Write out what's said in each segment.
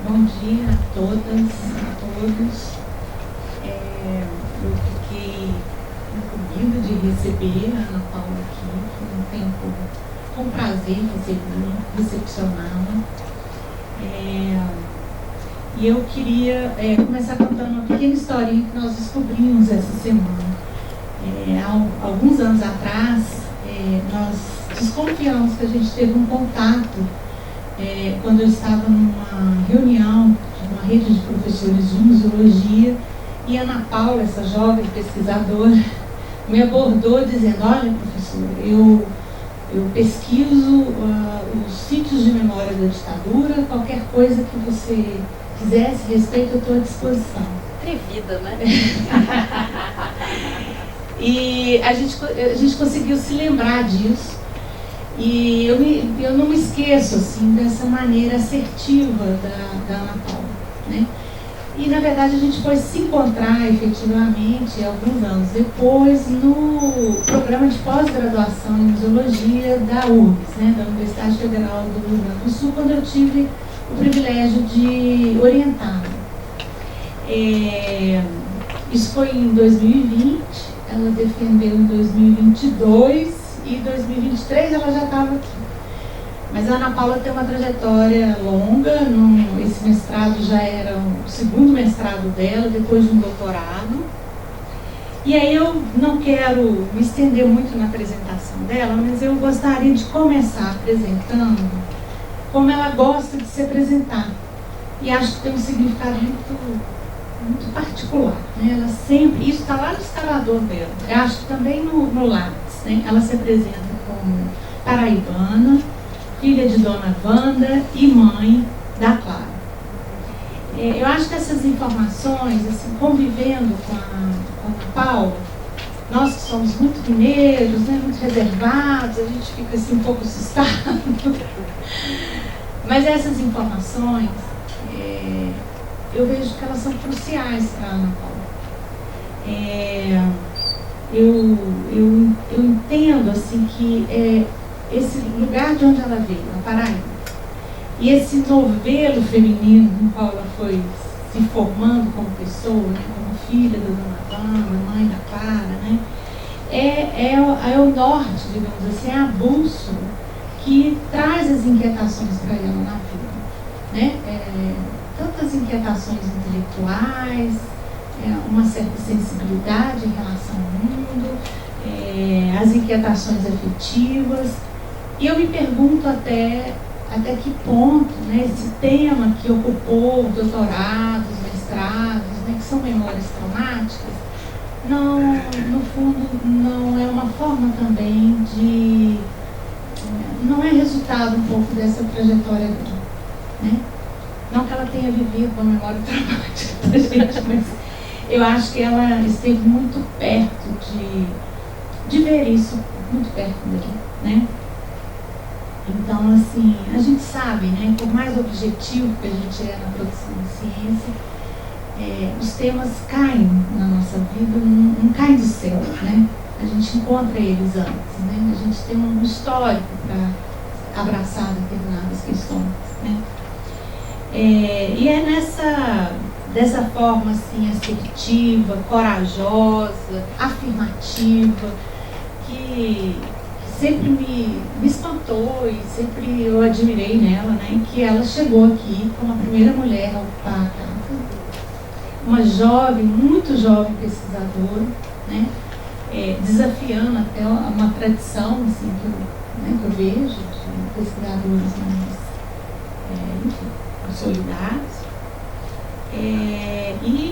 Bom dia a todas, a todos. Eu fiquei incumbida de receber a Ana Paula aqui, foi um tempo com prazer recepcioná-la. E eu queria começar contando uma pequena historinha que nós descobrimos essa semana. Há alguns anos atrás, nós desconfiamos que a gente teve um contato quando eu estava numa reunião de uma rede de professores de museologia, e a Ana Paula, essa jovem pesquisadora, me abordou dizendo: olha, professora, eu pesquiso os sítios de memória da ditadura, qualquer coisa que você quisesse respeito, eu estou à disposição. Atrevida, né? E a gente conseguiu se lembrar disso. E eu não me esqueço assim, dessa maneira assertiva da Ana Paula, né? E na verdade a gente foi se encontrar efetivamente alguns anos depois no programa de pós-graduação em museologia da URGS, né, da Universidade Federal do Rio Grande do Sul, quando eu tive o privilégio de orientá-la. Isso foi em 2020, ela defendeu em 2022 e em 2023 ela já estava aqui. Mas a Ana Paula tem uma trajetória longa, esse mestrado já era o segundo mestrado dela, depois de um doutorado. E aí eu não quero me estender muito na apresentação dela, mas eu gostaria de começar apresentando como ela gosta de se apresentar. E acho que tem um significado muito particular, né? Ela sempre, isso está lá no escalador dela, eu acho que também no lápis, né? Ela se apresenta como paraibana, filha de Dona Wanda e mãe da Clara. Eu acho que essas informações, assim, convivendo com a Ana Paula, nós que somos muito mineiros, né, muito reservados, a gente fica assim, um pouco assustado. Mas essas informações, eu vejo que elas são cruciais para a Ana Paula. Eu entendo assim, que esse lugar de onde ela veio, a Paraíba, e esse novelo feminino no qual ela foi se formando como pessoa, né, como filha da Dona Wanda, mãe da Clara, né, é o norte, digamos assim, é a bússola que traz as inquietações para ela na vida, né? Tantas inquietações intelectuais, uma certa sensibilidade em relação ao mundo, as inquietações afetivas. E eu me pergunto até que ponto, né, esse tema que ocupou doutorados, mestrados, né, que são memórias traumáticas, no fundo, não é uma forma também de... não é resultado um pouco dessa trajetória dela, né? Não que ela tenha vivido uma memória traumática pra gente, mas eu acho que ela esteve muito perto de ver isso, muito perto dele, né? Então, assim, a gente sabe, né, por mais objetivo que a gente é na produção de ciência, os temas caem na nossa vida, não caem do céu, né? A gente encontra eles antes, né? A gente tem um histórico para abraçar determinadas questões, né? E é dessa forma, assim, assertiva, corajosa, afirmativa, que sempre me espantou e sempre eu admirei nela, né, que ela chegou aqui como a primeira mulher a ocupar a casa, uma jovem, muito jovem pesquisadora, né, desafiando até uma tradição assim, que eu vejo de pesquisadores mais consolidados, e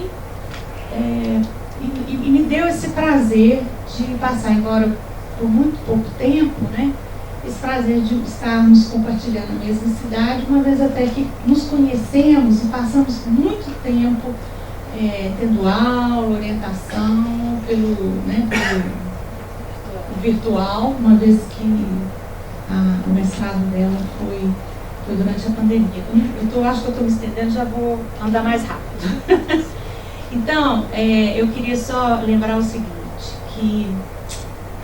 me deu esse prazer de passar, embora por muito pouco tempo, né, esse prazer de estarmos compartilhando a mesma cidade, uma vez até que nos conhecemos e passamos muito tempo tendo aula, orientação pelo virtual, uma vez que o mestrado dela foi durante a pandemia. Acho que eu estou me estendendo, já vou andar mais rápido. Então, eu queria só lembrar o seguinte, que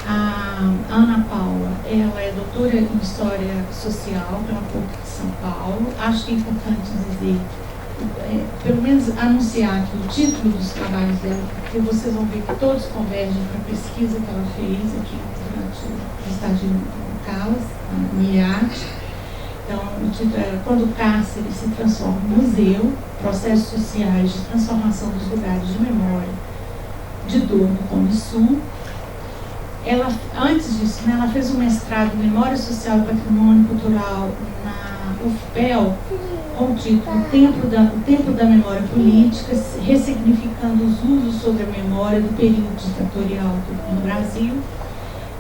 a Ana Paula, ela é doutora em História Social pela PUC de São Paulo. Acho que é importante dizer pelo menos anunciar aqui o título dos trabalhos dela, porque vocês vão ver que todos convergem para a pesquisa que ela fez aqui durante o estágio no CALAS, no IAT. Então, o título era Quando o Cárcere se Transforma em Museu, Processos Sociais de Transformação dos Lugares de Memória de Dor no Cone Sul. Ela, antes disso, né, ela fez um mestrado em Memória Social e Patrimônio Cultural na UFPEL, com o título O Tempo da Memória Política, ressignificando os usos sobre a memória do período ditatorial no Brasil.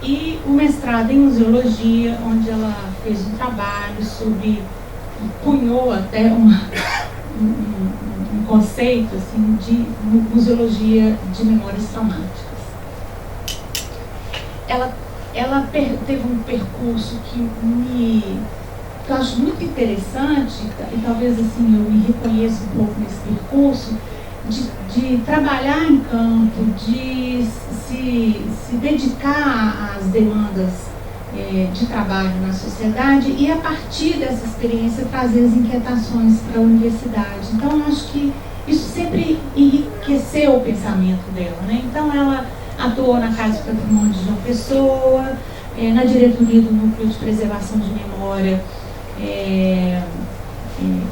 E o mestrado em Museologia, onde ela fez um trabalho sobre, cunhou até um conceito assim, de museologia de memórias traumáticas. Ela teve um percurso que eu acho muito interessante, e talvez assim eu me reconheça um pouco nesse percurso, de trabalhar em campo, de se dedicar às demandas de trabalho na sociedade e, a partir dessa experiência, trazer as inquietações para a universidade. Então, eu acho que isso sempre enriqueceu o pensamento dela, né? Então, ela atuou na Casa do Patrimônio de João Pessoa, na diretoria do Núcleo de Preservação de Memória,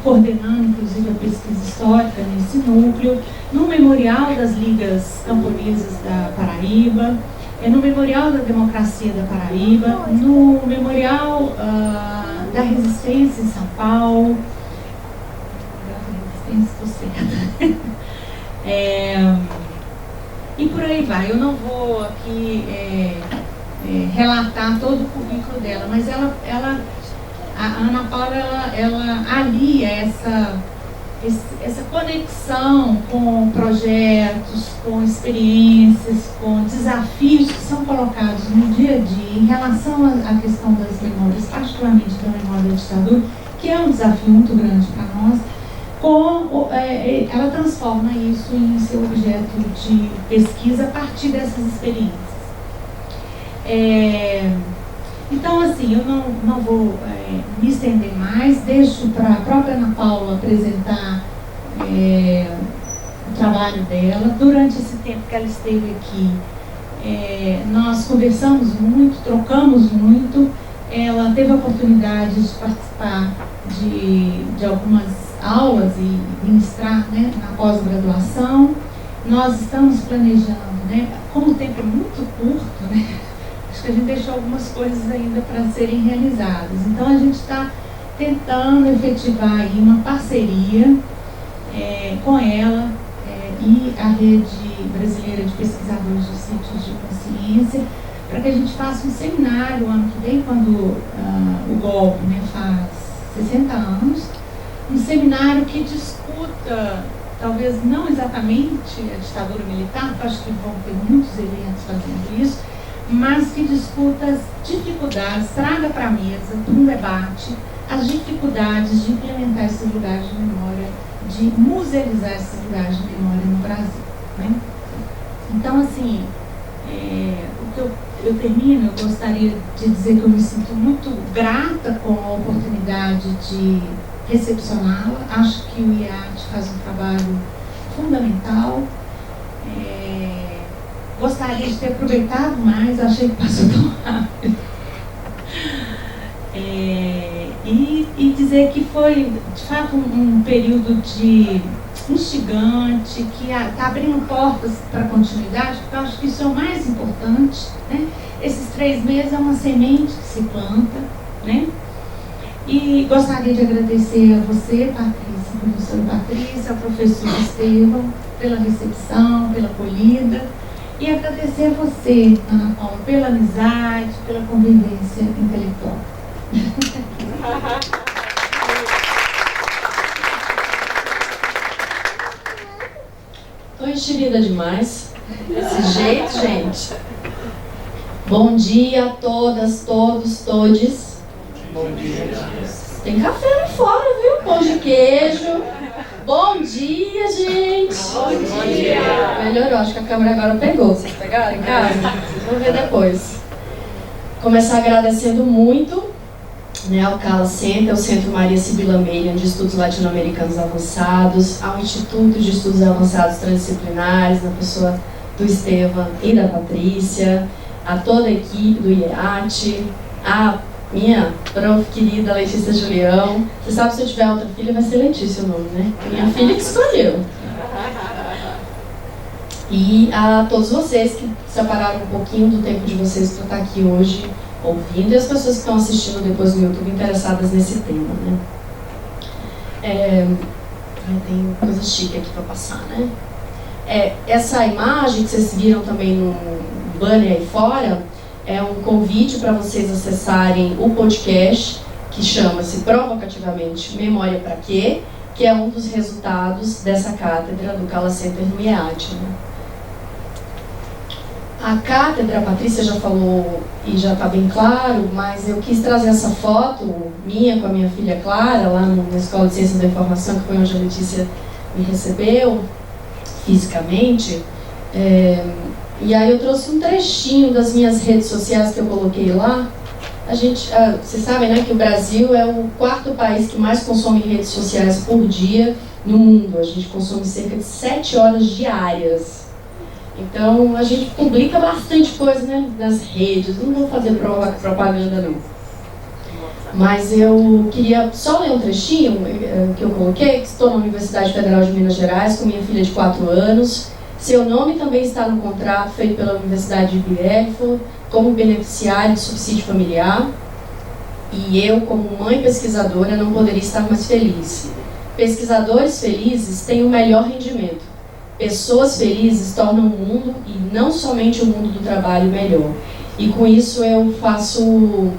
coordenando, inclusive, a pesquisa histórica nesse núcleo, no Memorial das Ligas Camponesas da Paraíba, no Memorial da Democracia da Paraíba, no Memorial da Resistência em São Paulo. Resistência, estou certa. E por aí vai. Eu não vou aqui relatar todo o currículo dela, mas a Ana Paula, ela alia essa conexão com projetos, com experiências, com desafios que são colocados no dia a dia em relação à questão das memórias, particularmente da memória da ditadura, que é um desafio muito grande para nós. Ela transforma isso em seu objeto de pesquisa a partir dessas experiências. Então, assim, eu não vou me estender mais, deixo para a própria Ana Paula apresentar o trabalho dela. Durante esse tempo que ela esteve aqui, nós conversamos muito, trocamos muito. Ela teve a oportunidade de participar de algumas aulas e ministrar, né, na pós-graduação. Nós estamos planejando, né, como o tempo é muito curto, né, acho que a gente deixou algumas coisas ainda para serem realizadas. Então, a gente está tentando efetivar aí uma parceria com ela e a Rede Brasileira de Pesquisadores de Sítios de Consciência, para que a gente faça um seminário ano que vem, quando o golpe, né, faz 60 anos, um seminário que discuta, talvez não exatamente a ditadura militar, porque acho que vão ter muitos eventos fazendo isso, mas que discuta as dificuldades, traga para a mesa, para um debate, as dificuldades de implementar esses lugares de memória, de musealizar esses lugares de memória no Brasil, né? Então, assim, o que eu termino, eu gostaria de dizer que eu me sinto muito grata com a oportunidade de recepcioná-la. Acho que o IAT faz um trabalho fundamental. Gostaria de ter aproveitado mais, achei que passou tão rápido. E dizer que foi, de fato, um período de instigante, que está abrindo portas para a continuidade, porque eu acho que isso é o mais importante, né? Esses 3 meses é uma semente que se planta, né? E gostaria de agradecer a você, Patrícia, professora Patrícia, ao professor Estevão, pela recepção, pela acolhida, e agradecer a você, Ana Paula, pela amizade, pela convivência intelectual. Tô enxerida demais. Desse jeito, gente. Bom dia a todas, todos, todes. Bom dia. Tem café lá fora, viu? Pão de queijo. Bom dia, gente. Bom dia. Melhorou, acho que a câmera agora pegou. Vocês pegaram em casa? Vocês vão ver depois. Começar agradecendo muito né, ao Cala Center, o Centro Maria Sibila Meiriam de Estudos Latino-Americanos Avançados, ao Instituto de Estudos Avançados Transdisciplinares, na pessoa do Estevam e da Patrícia, a toda a equipe do IEAT, a minha prof querida Letícia Julião. Você sabe, se eu tiver outra filha, vai ser Letícia o nome, né? Minha filha que escolheu. E a todos vocês que separaram um pouquinho do tempo de vocês para estar aqui hoje ouvindo, e as pessoas que estão assistindo depois no YouTube interessadas nesse tema, né? Tem coisa chique aqui para passar, né? Essa imagem que vocês viram também no banner aí fora é um convite para vocês acessarem o podcast que chama-se provocativamente Memória para Quê?, que é um dos resultados dessa cátedra do Cala Center no IEAT, né? A cátedra, a Patrícia já falou e já está bem claro, mas eu quis trazer essa foto minha com a minha filha Clara, lá na Escola de Ciências da Informação, que foi onde a Letícia me recebeu fisicamente. E aí eu trouxe um trechinho das minhas redes sociais que eu coloquei lá. Vocês sabem, né, que o Brasil é o 4º país que mais consome redes sociais por dia no mundo. A gente consome cerca de 7 horas diárias. Então, a gente publica bastante coisa, né, nas redes. Não vou fazer propaganda, não. Mas eu queria só ler um trechinho que eu coloquei, que estou na Universidade Federal de Minas Gerais com minha filha de 4 anos. Seu nome também está no contrato feito pela Universidade de Bielefeld como beneficiário de subsídio familiar. E eu, como mãe pesquisadora, não poderia estar mais feliz. Pesquisadores felizes têm o melhor rendimento. Pessoas felizes tornam o mundo, e não somente o mundo do trabalho, melhor. E com isso eu faço,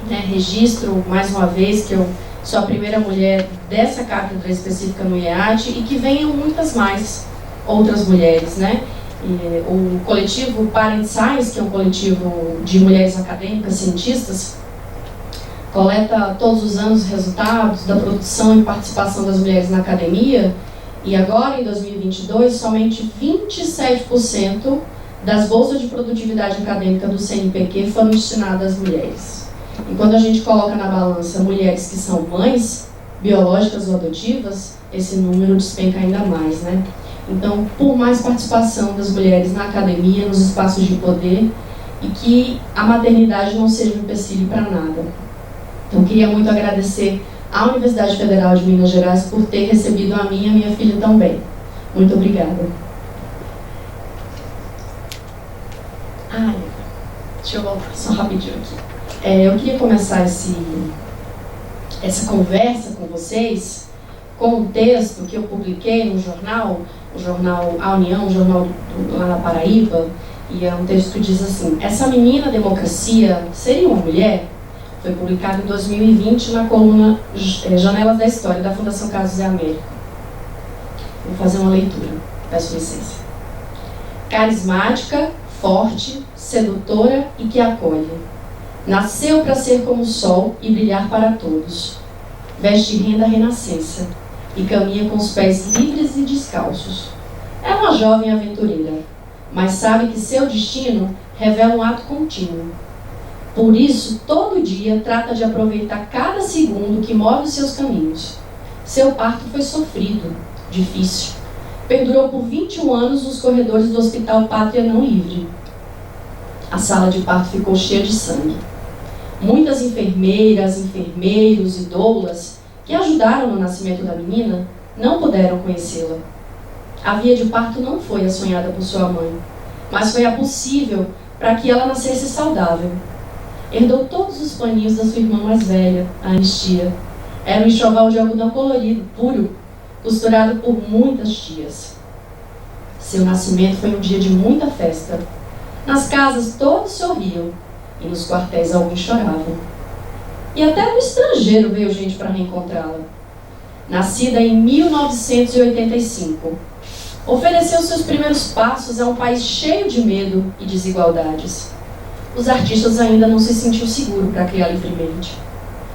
registro mais uma vez que eu sou a primeira mulher dessa cátedra específica no IEAT e que venham muitas mais outras mulheres, né? O coletivo Parent Science, que é um coletivo de mulheres acadêmicas, cientistas, coleta todos os anos os resultados da produção e participação das mulheres na academia. E agora, em 2022, somente 27% das bolsas de produtividade acadêmica do CNPq foram destinadas às mulheres. E quando a gente coloca na balança mulheres que são mães, biológicas ou adotivas, esse número despenca ainda mais, né? Então, por mais participação das mulheres na academia, nos espaços de poder, e que a maternidade não seja um empecilho para nada. Então, queria muito agradecer à Universidade Federal de Minas Gerais por ter recebido a mim e a minha filha também. Muito obrigada. Deixa eu voltar só rapidinho aqui. Eu queria começar essa conversa com vocês com um texto que eu publiquei no jornal, o jornal A União, um jornal lá na Paraíba, e é um texto que diz assim: essa menina democracia seria uma mulher? Foi publicado em 2020 na coluna Janelas da História, da Fundação Casos e América. Vou fazer uma leitura, peço licença. Carismática, forte, sedutora e que acolhe. Nasceu para ser como o sol e brilhar para todos. Veste renda renascença e caminha com os pés livres e descalços. É uma jovem aventureira, mas sabe que seu destino revela um ato contínuo. Por isso, todo dia trata de aproveitar cada segundo que move os seus caminhos. Seu parto foi sofrido, difícil. Perdurou por 21 anos nos corredores do Hospital Pátria Não Livre. A sala de parto ficou cheia de sangue. Muitas enfermeiras, enfermeiros e doulas que ajudaram no nascimento da menina não puderam conhecê-la. A via de parto não foi a sonhada por sua mãe, mas foi a possível para que ela nascesse saudável. Herdou todos os paninhos da sua irmã mais velha, a Anistia. Era um enxoval de algodão colorido, puro, costurado por muitas tias. Seu nascimento foi um dia de muita festa. Nas casas todos sorriam e nos quartéis alguns choravam. E até no estrangeiro veio gente para reencontrá-la. Nascida em 1985, ofereceu seus primeiros passos a um país cheio de medo e desigualdades. Os artistas ainda não se sentiam seguros para criar livremente.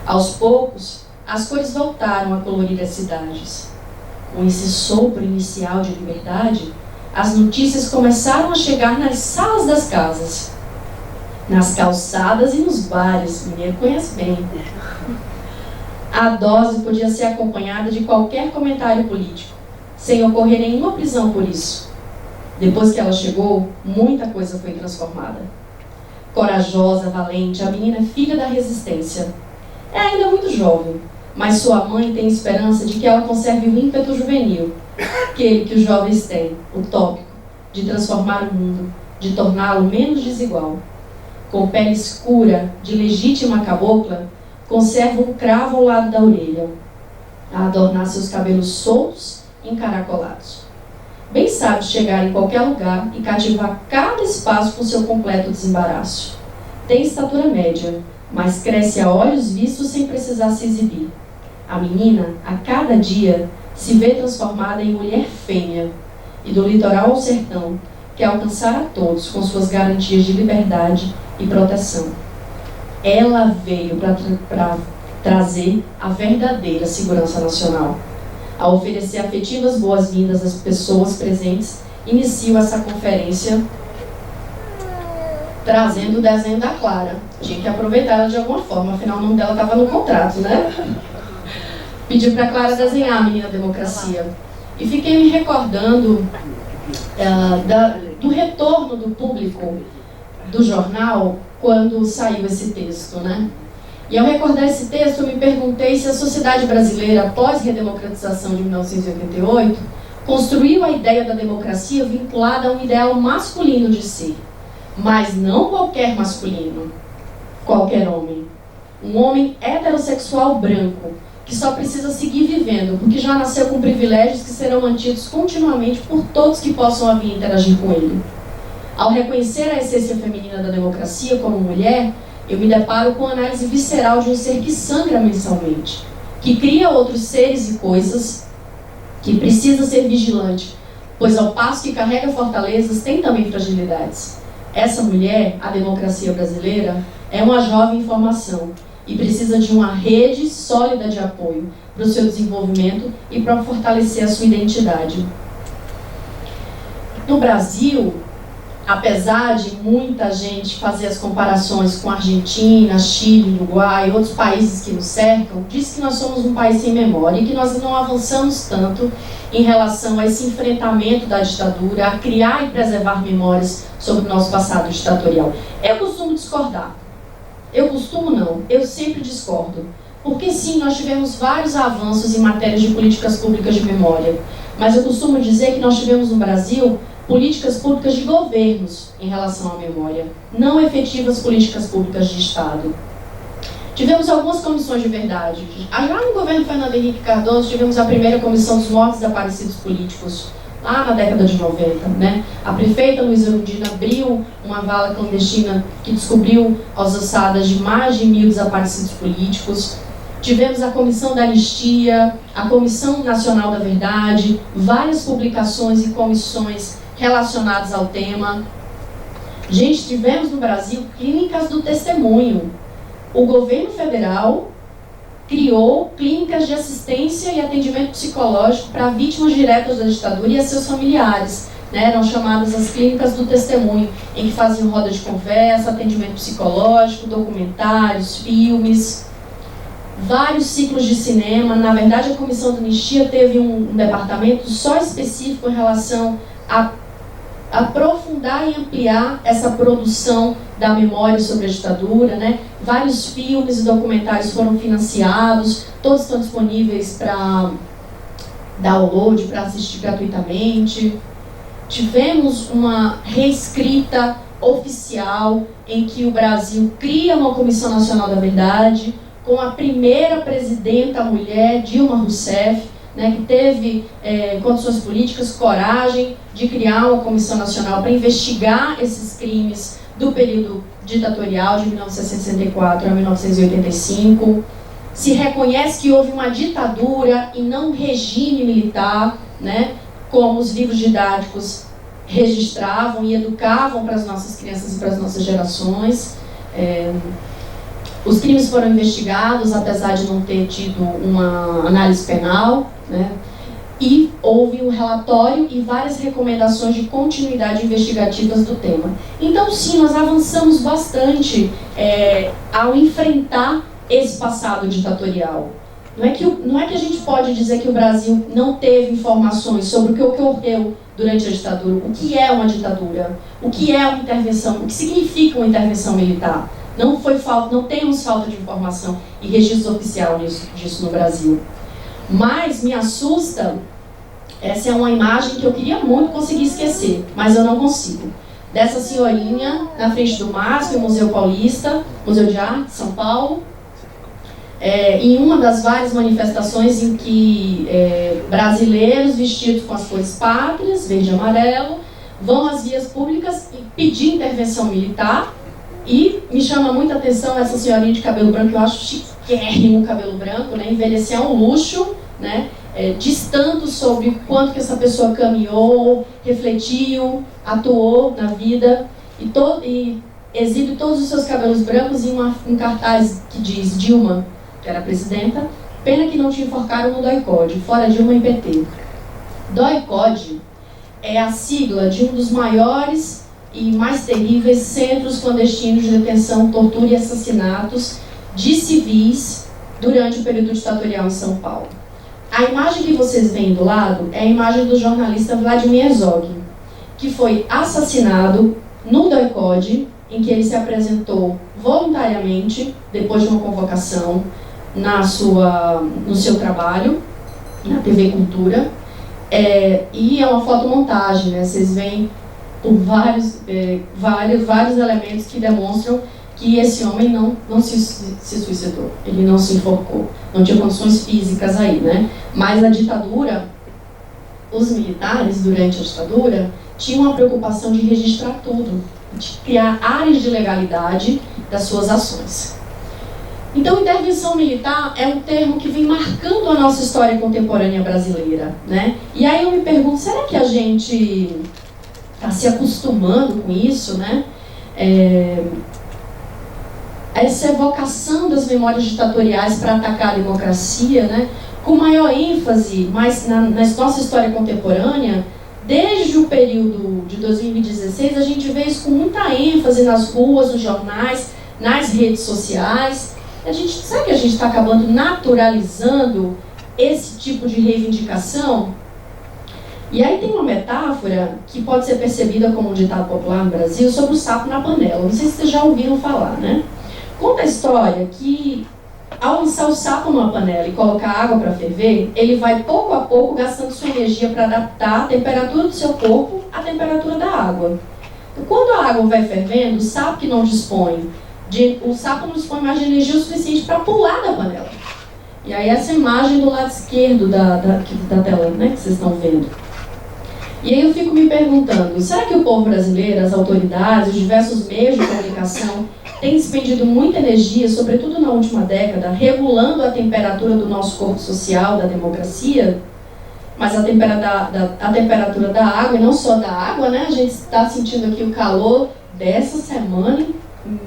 Aos poucos, as cores voltaram a colorir as cidades. Com esse sopro inicial de liberdade, as notícias começaram a chegar nas salas das casas. nas calçadas e nos bares. Mineiro conhece bem. A dose podia ser acompanhada de qualquer comentário político, sem ocorrer nenhuma prisão por isso. Depois que ela chegou, muita coisa foi transformada. Corajosa, valente, a menina é filha da resistência. É ainda muito jovem, mas sua mãe tem esperança de que ela conserve o ímpeto juvenil, aquele que os jovens têm, utópico, de transformar o mundo, de torná-lo menos desigual. Com pele escura, de legítima cabocla, conserva um cravo ao lado da orelha, a adornar seus cabelos soltos e encaracolados. Bem sabe chegar em qualquer lugar e cativar cada espaço com seu completo desembaraço. Tem estatura média, mas cresce a olhos vistos sem precisar se exibir. A menina, a cada dia, se vê transformada em mulher fêmea, e do litoral ao sertão, quer alcançar a todos com suas garantias de liberdade e proteção. Ela veio para trazer a verdadeira segurança nacional. Ao oferecer afetivas boas-vindas às pessoas presentes, inicio essa conferência trazendo o desenho da Clara. Tinha que aproveitar ela de alguma forma, afinal o nome dela estava no contrato, né? Pedi para a Clara desenhar a Menina Democracia. E fiquei me recordando do retorno do público do jornal quando saiu esse texto, né? E ao recordar esse texto, eu me perguntei se a sociedade brasileira, após a redemocratização de 1988, construiu a ideia da democracia vinculada a um ideal masculino de si. Mas não qualquer masculino, qualquer homem. Um homem heterossexual branco, que só precisa seguir vivendo, porque já nasceu com privilégios que serão mantidos continuamente por todos que possam vir interagir com ele. Ao reconhecer a essência feminina da democracia como mulher, eu me deparo com a análise visceral de um ser que sangra mensalmente, que cria outros seres e coisas, que precisa ser vigilante, pois ao passo que carrega fortalezas, tem também fragilidades. Essa mulher, a democracia brasileira, é uma jovem em formação e precisa de uma rede sólida de apoio para o seu desenvolvimento e para fortalecer a sua identidade. No Brasil, apesar de muita gente fazer as comparações com Argentina, Chile, Uruguai e outros países que nos cercam, diz que nós somos um país sem memória e que nós não avançamos tanto em relação a esse enfrentamento da ditadura, a criar e preservar memórias sobre o nosso passado ditatorial. Eu costumo discordar. Eu sempre discordo. Porque sim, nós tivemos vários avanços em matéria de políticas públicas de memória. Mas eu costumo dizer que nós tivemos no Brasil políticas públicas de governos em relação à memória, não efetivas políticas públicas de Estado. Tivemos algumas comissões de verdade. Já no governo Fernando Henrique Cardoso, tivemos a primeira comissão dos mortos desaparecidos políticos, lá na década de 90. Né? A prefeita Luísa Erundina abriu uma vala clandestina que descobriu as ossadas de mais de 1.000 desaparecidos políticos. Tivemos a Comissão da Anistia, a Comissão Nacional da Verdade, várias publicações e comissões relacionadas ao tema. Gente, tivemos no Brasil clínicas do testemunho. O governo federal criou clínicas de assistência e atendimento psicológico para vítimas diretas da ditadura e a seus familiares. Né? Eram chamadas as clínicas do testemunho, em que faziam roda de conversa, atendimento psicológico, documentários, filmes, vários ciclos de cinema. Na verdade, a Comissão da Anistia teve um departamento só específico em relação a aprofundar e ampliar essa produção da memória sobre a ditadura, né? Vários filmes e documentários foram financiados, todos estão disponíveis para download, para assistir gratuitamente. Tivemos uma reescrita oficial em que o Brasil cria uma Comissão Nacional da Verdade, com a primeira presidenta mulher, Dilma Rousseff, né, que teve condições políticas, coragem de criar uma comissão nacional para investigar esses crimes do período ditatorial de 1964 a 1985. Se reconhece que houve uma ditadura e não um regime militar, né, como os livros didáticos registravam e educavam para as nossas crianças e para as nossas gerações. Os crimes foram investigados, apesar de não ter tido uma análise penal, né? e houve um relatório e várias recomendações de continuidade investigativas do tema. Então, sim, nós avançamos bastante ao enfrentar esse passado ditatorial. Não é que a gente pode dizer que o Brasil não teve informações sobre o que ocorreu durante a ditadura, o que é uma ditadura, o que é uma intervenção, o que significa uma intervenção militar. Não temos falta de informação e registro oficial disso no Brasil. Mas me assusta, essa é uma imagem que eu queria muito conseguir esquecer, mas eu não consigo. Dessa senhorinha na frente do MASP, o Museu Paulista, Museu de Arte de São Paulo, em uma das várias manifestações em que brasileiros vestidos com as cores pátrias, verde e amarelo, vão às vias públicas e pedir intervenção militar. E me chama muita atenção essa senhorinha de cabelo branco, eu acho chiquérrimo o cabelo branco, né? Envelhecer é um luxo, né? Diz tanto sobre o quanto que essa pessoa caminhou, refletiu, atuou na vida e exibe todos os seus cabelos brancos em um cartaz que diz Dilma, que era a presidenta, pena que não te enforcaram no DOI-CODE, fora Dilma e PT. DOI-CODE é a sigla de um dos maiores e mais terríveis centros clandestinos de detenção, tortura e assassinatos de civis durante o período ditatorial em São Paulo. A imagem que vocês veem do lado é a imagem do jornalista Vladimir Herzog, que foi assassinado no DOI-CODE, em que ele se apresentou voluntariamente, depois de uma convocação, no seu trabalho, na TV Cultura, e é uma fotomontagem, né? Vocês veem por vários elementos que demonstram que esse homem não se suicidou, ele não se enforcou, não tinha condições físicas aí, né? Mas a ditadura, os militares, durante a ditadura, tinham uma preocupação de registrar tudo, de criar áreas de legalidade das suas ações. Então, intervenção militar é um termo que vem marcando a nossa história contemporânea brasileira, né? E aí eu me pergunto, será que a gente está se acostumando com isso, né? Essa evocação das memórias ditatoriais para atacar a democracia, né? Com maior ênfase, mas na nossa história contemporânea, desde o período de 2016, a gente vê isso com muita ênfase nas ruas, nos jornais, nas redes sociais. Será que a gente está acabando naturalizando esse tipo de reivindicação? E aí tem uma metáfora que pode ser percebida como um ditado popular no Brasil sobre o sapo na panela. Não sei se vocês já ouviram falar, né? Conta a história que, ao lançar o sapo numa panela e colocar água para ferver, ele vai pouco a pouco gastando sua energia para adaptar a temperatura do seu corpo à temperatura da água. Então, quando a água vai fervendo, o sapo não dispõe mais de energia o suficiente para pular da panela. E aí essa imagem do lado esquerdo da tela, né, que vocês estão vendo. E aí eu fico me perguntando, será que o povo brasileiro, as autoridades, os diversos meios de comunicação têm despendido muita energia, sobretudo na última década, regulando a temperatura do nosso corpo social, da democracia? Mas a temperatura da água, e não só da água, né? A gente está sentindo aqui o calor dessa semana em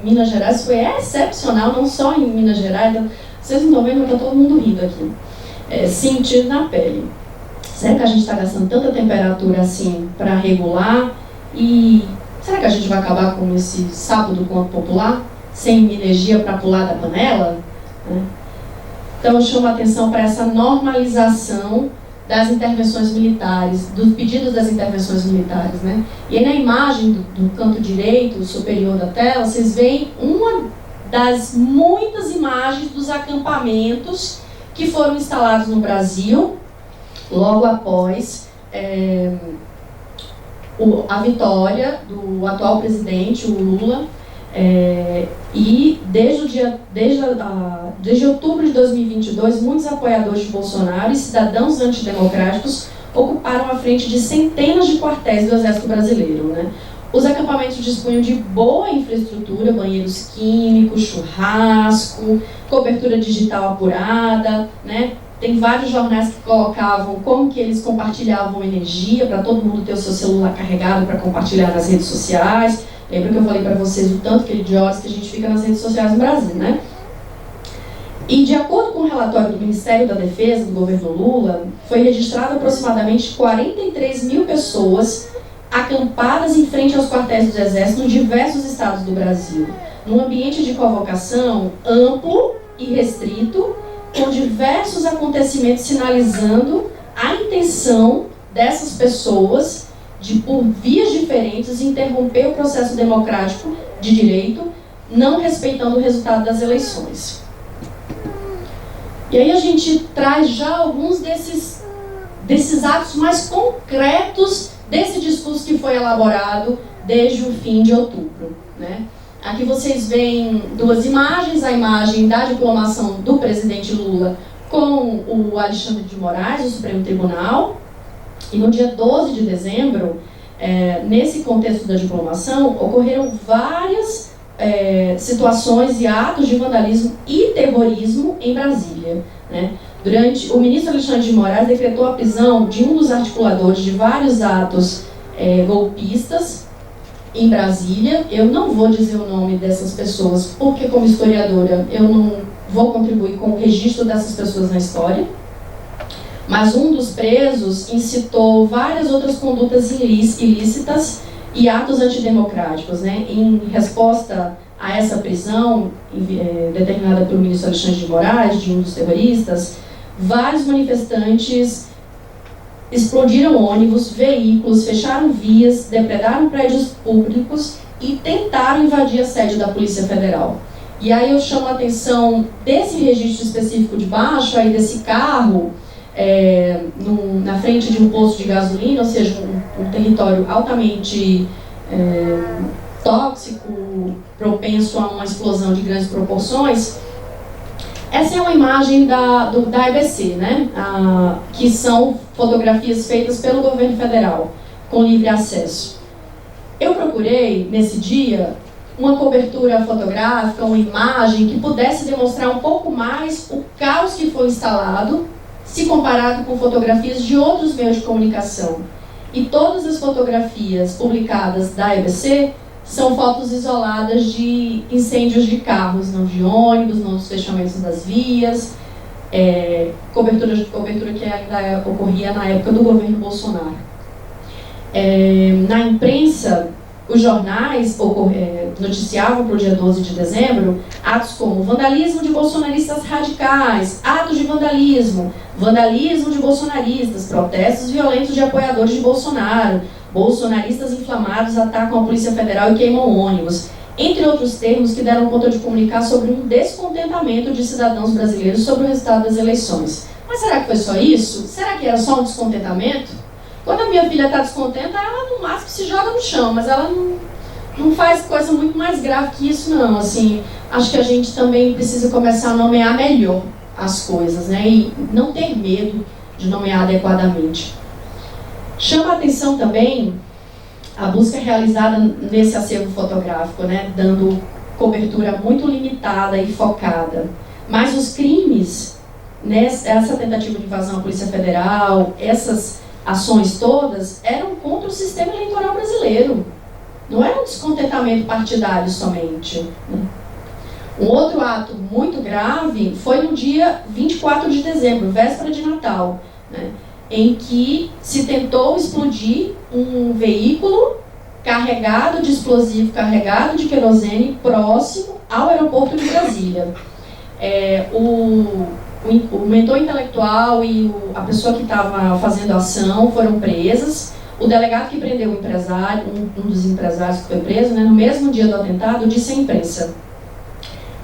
Minas Gerais, foi excepcional, não só em Minas Gerais, vocês não estão vendo, mas está todo mundo rindo aqui, sentindo na pele. Será que a gente está gastando tanta temperatura assim para regular? E será que a gente vai acabar com esse sapo do conto popular, sem energia para pular da panela? Então eu chamo a atenção para essa normalização das intervenções militares, dos pedidos das intervenções militares, né? E aí na imagem do canto direito superior da tela, vocês veem uma das muitas imagens dos acampamentos que foram instalados no Brasil logo após a vitória do atual presidente, o Lula, e desde outubro de 2022, muitos apoiadores de Bolsonaro e cidadãos antidemocráticos ocuparam a frente de centenas de quartéis do Exército Brasileiro, né? Os acampamentos dispunham de boa infraestrutura, banheiros químicos, churrasco, cobertura digital apurada, né? Tem vários jornais que colocavam como que eles compartilhavam energia para todo mundo ter o seu celular carregado para compartilhar nas redes sociais. Lembra que eu falei para vocês o tanto que de horas que a gente fica nas redes sociais no Brasil, né? E, de acordo com o relatório do Ministério da Defesa do governo Lula, foi registrado aproximadamente 43 mil pessoas acampadas em frente aos quartéis do Exército em diversos estados do Brasil, num ambiente de convocação amplo e restrito, com diversos acontecimentos sinalizando a intenção dessas pessoas de, por vias diferentes, interromper o processo democrático de direito, não respeitando o resultado das eleições. E aí a gente traz já alguns desses atos mais concretos desse discurso que foi elaborado desde o fim de outubro, né? Aqui vocês veem duas imagens, a imagem da diplomação do presidente Lula com o Alexandre de Moraes, do Supremo Tribunal, e no dia 12 de dezembro, nesse contexto da diplomação, ocorreram várias situações e atos de vandalismo e terrorismo em Brasília, né? O ministro Alexandre de Moraes decretou a prisão de um dos articuladores de vários atos golpistas em Brasília. Eu não vou dizer o nome dessas pessoas, porque como historiadora eu não vou contribuir com o registro dessas pessoas na história. Mas um dos presos incitou várias outras condutas ilícitas e atos antidemocráticos, né? Em resposta a essa prisão determinada pelo ministro Alexandre de Moraes, de um dos terroristas, vários manifestantes explodiram ônibus, veículos, fecharam vias, depredaram prédios públicos e tentaram invadir a sede da Polícia Federal. E aí eu chamo a atenção desse registro específico de baixo, aí desse carro, na frente de um posto de gasolina, ou seja, um território altamente tóxico, propenso a uma explosão de grandes proporções. Essa é uma imagem da EBC, né? Que são fotografias feitas pelo governo federal, com livre acesso. Eu procurei, nesse dia, uma cobertura fotográfica, uma imagem que pudesse demonstrar um pouco mais o caos que foi instalado, se comparado com fotografias de outros meios de comunicação. E todas as fotografias publicadas da EBC são fotos isoladas de incêndios de carros, não de ônibus, não dos fechamentos das vias, cobertura que ainda ocorria na época do governo Bolsonaro. Na imprensa, os jornais noticiavam para o dia 12 de dezembro atos como vandalismo de bolsonaristas radicais, atos de vandalismo, vandalismo de bolsonaristas, protestos violentos de apoiadores de Bolsonaro, bolsonaristas inflamados atacam a Polícia Federal e queimam ônibus, entre outros termos que deram conta de comunicar sobre um descontentamento de cidadãos brasileiros sobre o resultado das eleições. Mas será que foi só isso? Será que era só um descontentamento? Quando a minha filha está descontenta, ela no máximo se joga no chão, mas ela não faz coisa muito mais grave que isso, não. Assim, acho que a gente também precisa começar a nomear melhor as coisas, né? E não ter medo de nomear adequadamente. Chama a atenção também a busca realizada nesse acervo fotográfico, né? Dando cobertura muito limitada e focada. Mas os crimes, né? Essa tentativa de invasão à Polícia Federal, essas ações todas eram contra o sistema eleitoral brasileiro. Não era um descontentamento partidário somente, né? Um outro ato muito grave foi no dia 24 de dezembro, véspera de Natal, né? Em que se tentou explodir um veículo carregado de explosivo, carregado de querosene, próximo ao aeroporto de Brasília. O mentor intelectual e a pessoa que estava fazendo a ação foram presas. O delegado que prendeu o empresário, um dos empresários que foi preso, né, no mesmo dia do atentado, disse à imprensa: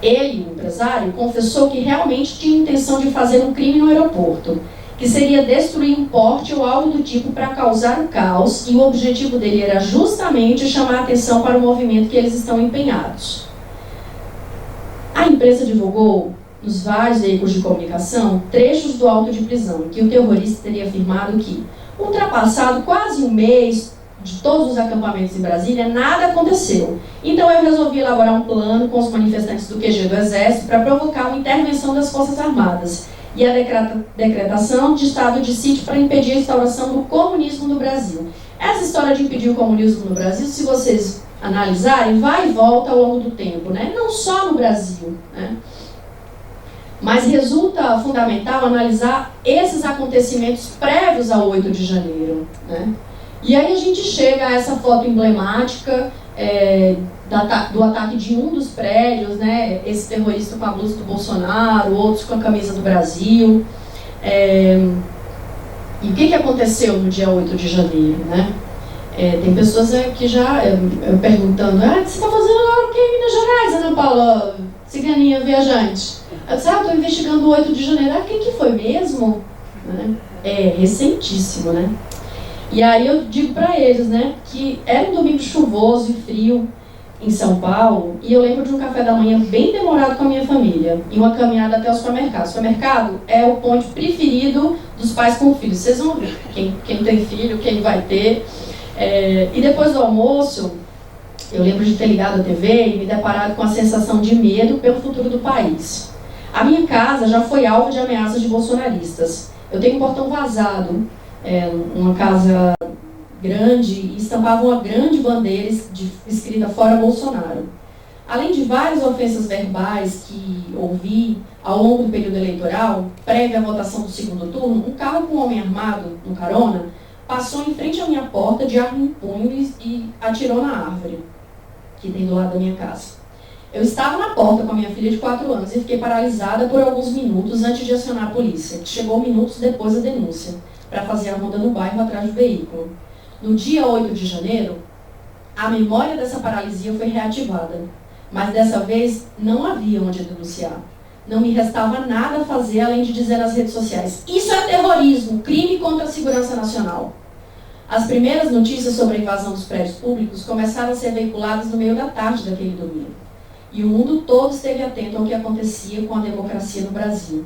ele, o empresário, confessou que realmente tinha intenção de fazer um crime no aeroporto, que seria destruir um porte ou algo do tipo para causar o caos, e o objetivo dele era justamente chamar a atenção para o movimento que eles estão empenhados. A imprensa divulgou nos vários veículos de comunicação trechos do auto de prisão, em que o terrorista teria afirmado que, ultrapassado quase um mês de todos os acampamentos em Brasília, nada aconteceu. Então eu resolvi elaborar um plano com os manifestantes do QG do Exército para provocar uma intervenção das Forças Armadas e a decretação de estado de sítio para impedir a instauração do comunismo no Brasil. Essa história de impedir o comunismo no Brasil, se vocês analisarem, vai e volta ao longo do tempo, né? Não só no Brasil, né? Mas resulta fundamental analisar esses acontecimentos prévios ao 8 de janeiro, né? E aí a gente chega a essa foto emblemática do ataque de um dos prédios, né? Esse terrorista com a blusa do Bolsonaro, outros com a camisa do Brasil. E o que aconteceu no dia 8 de janeiro, né? Tem pessoas que já perguntando, o que você está fazendo agora aqui em Minas Gerais, Ana Paula, ciganinha viajante? Eu disse, estou investigando o 8 de janeiro. Quem que foi mesmo? Né? Recentíssimo, né? E aí eu digo para eles, né, que era um domingo chuvoso e frio em São Paulo, e eu lembro de um café da manhã bem demorado com a minha família, e uma caminhada até o supermercado. O supermercado é o ponto preferido dos pais com filhos. Vocês vão ver, quem tem filho, quem vai ter. E depois do almoço, eu lembro de ter ligado a TV e me deparado com a sensação de medo pelo futuro do país. A minha casa já foi alvo de ameaças de bolsonaristas. Eu tenho um portão vazado, uma casa grande, e estampava uma grande bandeira escrita Fora Bolsonaro. Além de várias ofensas verbais que ouvi ao longo do período eleitoral, prévia à votação do segundo turno, um carro com um homem armado, no carona, passou em frente à minha porta de arma em punho e atirou na árvore, que tem do lado da minha casa. Eu estava na porta com a minha filha de 4 anos e fiquei paralisada por alguns minutos antes de acionar a polícia, que chegou minutos depois da denúncia, para fazer a ronda no bairro atrás do veículo. No dia 8 de janeiro, a memória dessa paralisia foi reativada, mas dessa vez não havia onde denunciar. Não me restava nada a fazer além de dizer nas redes sociais: isso é terrorismo, crime contra a segurança nacional. As primeiras notícias sobre a invasão dos prédios públicos começaram a ser veiculadas no meio da tarde daquele domingo. E o mundo todo esteve atento ao que acontecia com a democracia no Brasil.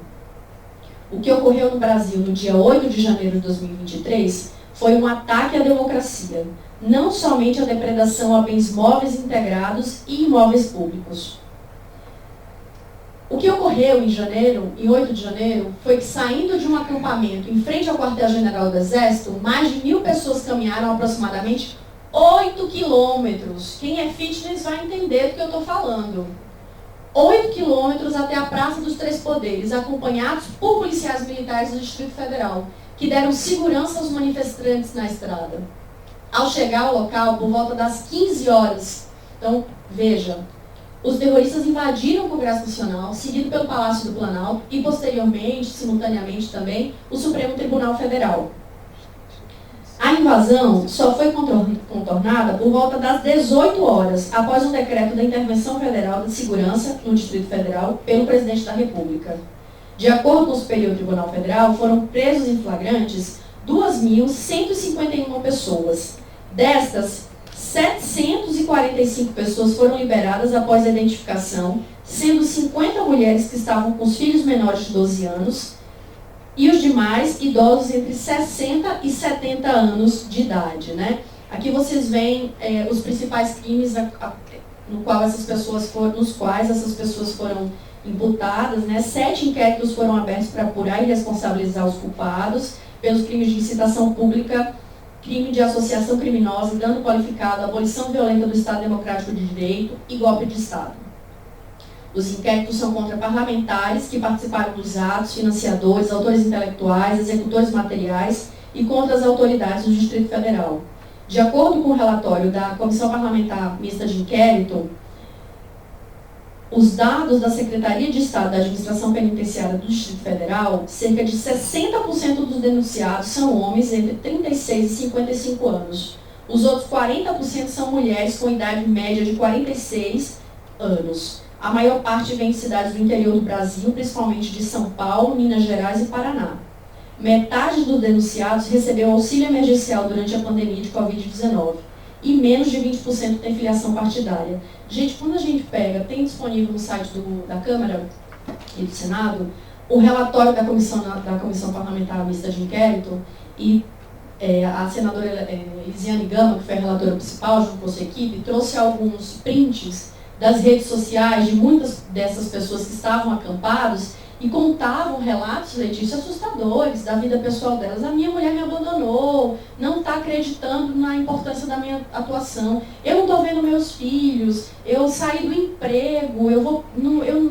O que ocorreu no Brasil no dia 8 de janeiro de 2023 foi um ataque à democracia, não somente a depredação a bens móveis integrados e imóveis públicos. O que ocorreu em 8 de janeiro, foi que, saindo de um acampamento em frente ao quartel-general do Exército, mais de 1.000 pessoas caminharam aproximadamente 8 quilômetros. Quem é fitness vai entender do que eu estou falando. 8 quilômetros até a Praça dos Três Poderes, acompanhados por policiais militares do Distrito Federal, que deram segurança aos manifestantes na estrada. Ao chegar ao local, por volta das 15 horas, então, veja, os terroristas invadiram o Congresso Nacional, seguido pelo Palácio do Planalto e, posteriormente, simultaneamente também, o Supremo Tribunal Federal. A invasão só foi contornada por volta das 18 horas, após um decreto da Intervenção Federal de Segurança no Distrito Federal pelo Presidente da República. De acordo com o Superior Tribunal Federal, foram presos em flagrantes 2.151 pessoas. Destas, 745 pessoas foram liberadas após a identificação, sendo 50 mulheres que estavam com os filhos menores de 12 anos e os demais idosos entre 60 e 70 anos de idade, né? Aqui vocês veem os principais crimes nos quais essas pessoas foram imputadas, né? 7 inquéritos foram abertos para apurar e responsabilizar os culpados pelos crimes de incitação pública, crime de associação criminosa, dano qualificado, abolição violenta do Estado Democrático de Direito e golpe de Estado. Os inquéritos são contra parlamentares que participaram dos atos, financiadores, autores intelectuais, executores materiais e contra as autoridades do Distrito Federal. De acordo com o relatório da Comissão Parlamentar Mista de Inquérito, os dados da Secretaria de Estado da Administração Penitenciária do Distrito Federal, cerca de 60% dos denunciados são homens entre 36 e 55 anos. Os outros 40% são mulheres com idade média de 46 anos. A maior parte vem de cidades do interior do Brasil, principalmente de São Paulo, Minas Gerais e Paraná. Metade dos denunciados recebeu auxílio emergencial durante a pandemia de Covid-19 e menos de 20% tem filiação partidária. Gente, quando a gente tem disponível no site da Câmara e do Senado o relatório da Comissão Parlamentar Mista de Inquérito, e a senadora Elisiane Gama, que foi a relatora principal junto com sua equipe, trouxe alguns prints das redes sociais de muitas dessas pessoas que estavam acampadas e contavam relatos, Letícia, assustadores da vida pessoal delas. A minha mulher me abandonou, não está acreditando na importância da minha atuação. Eu não estou vendo meus filhos, eu saí do emprego, eu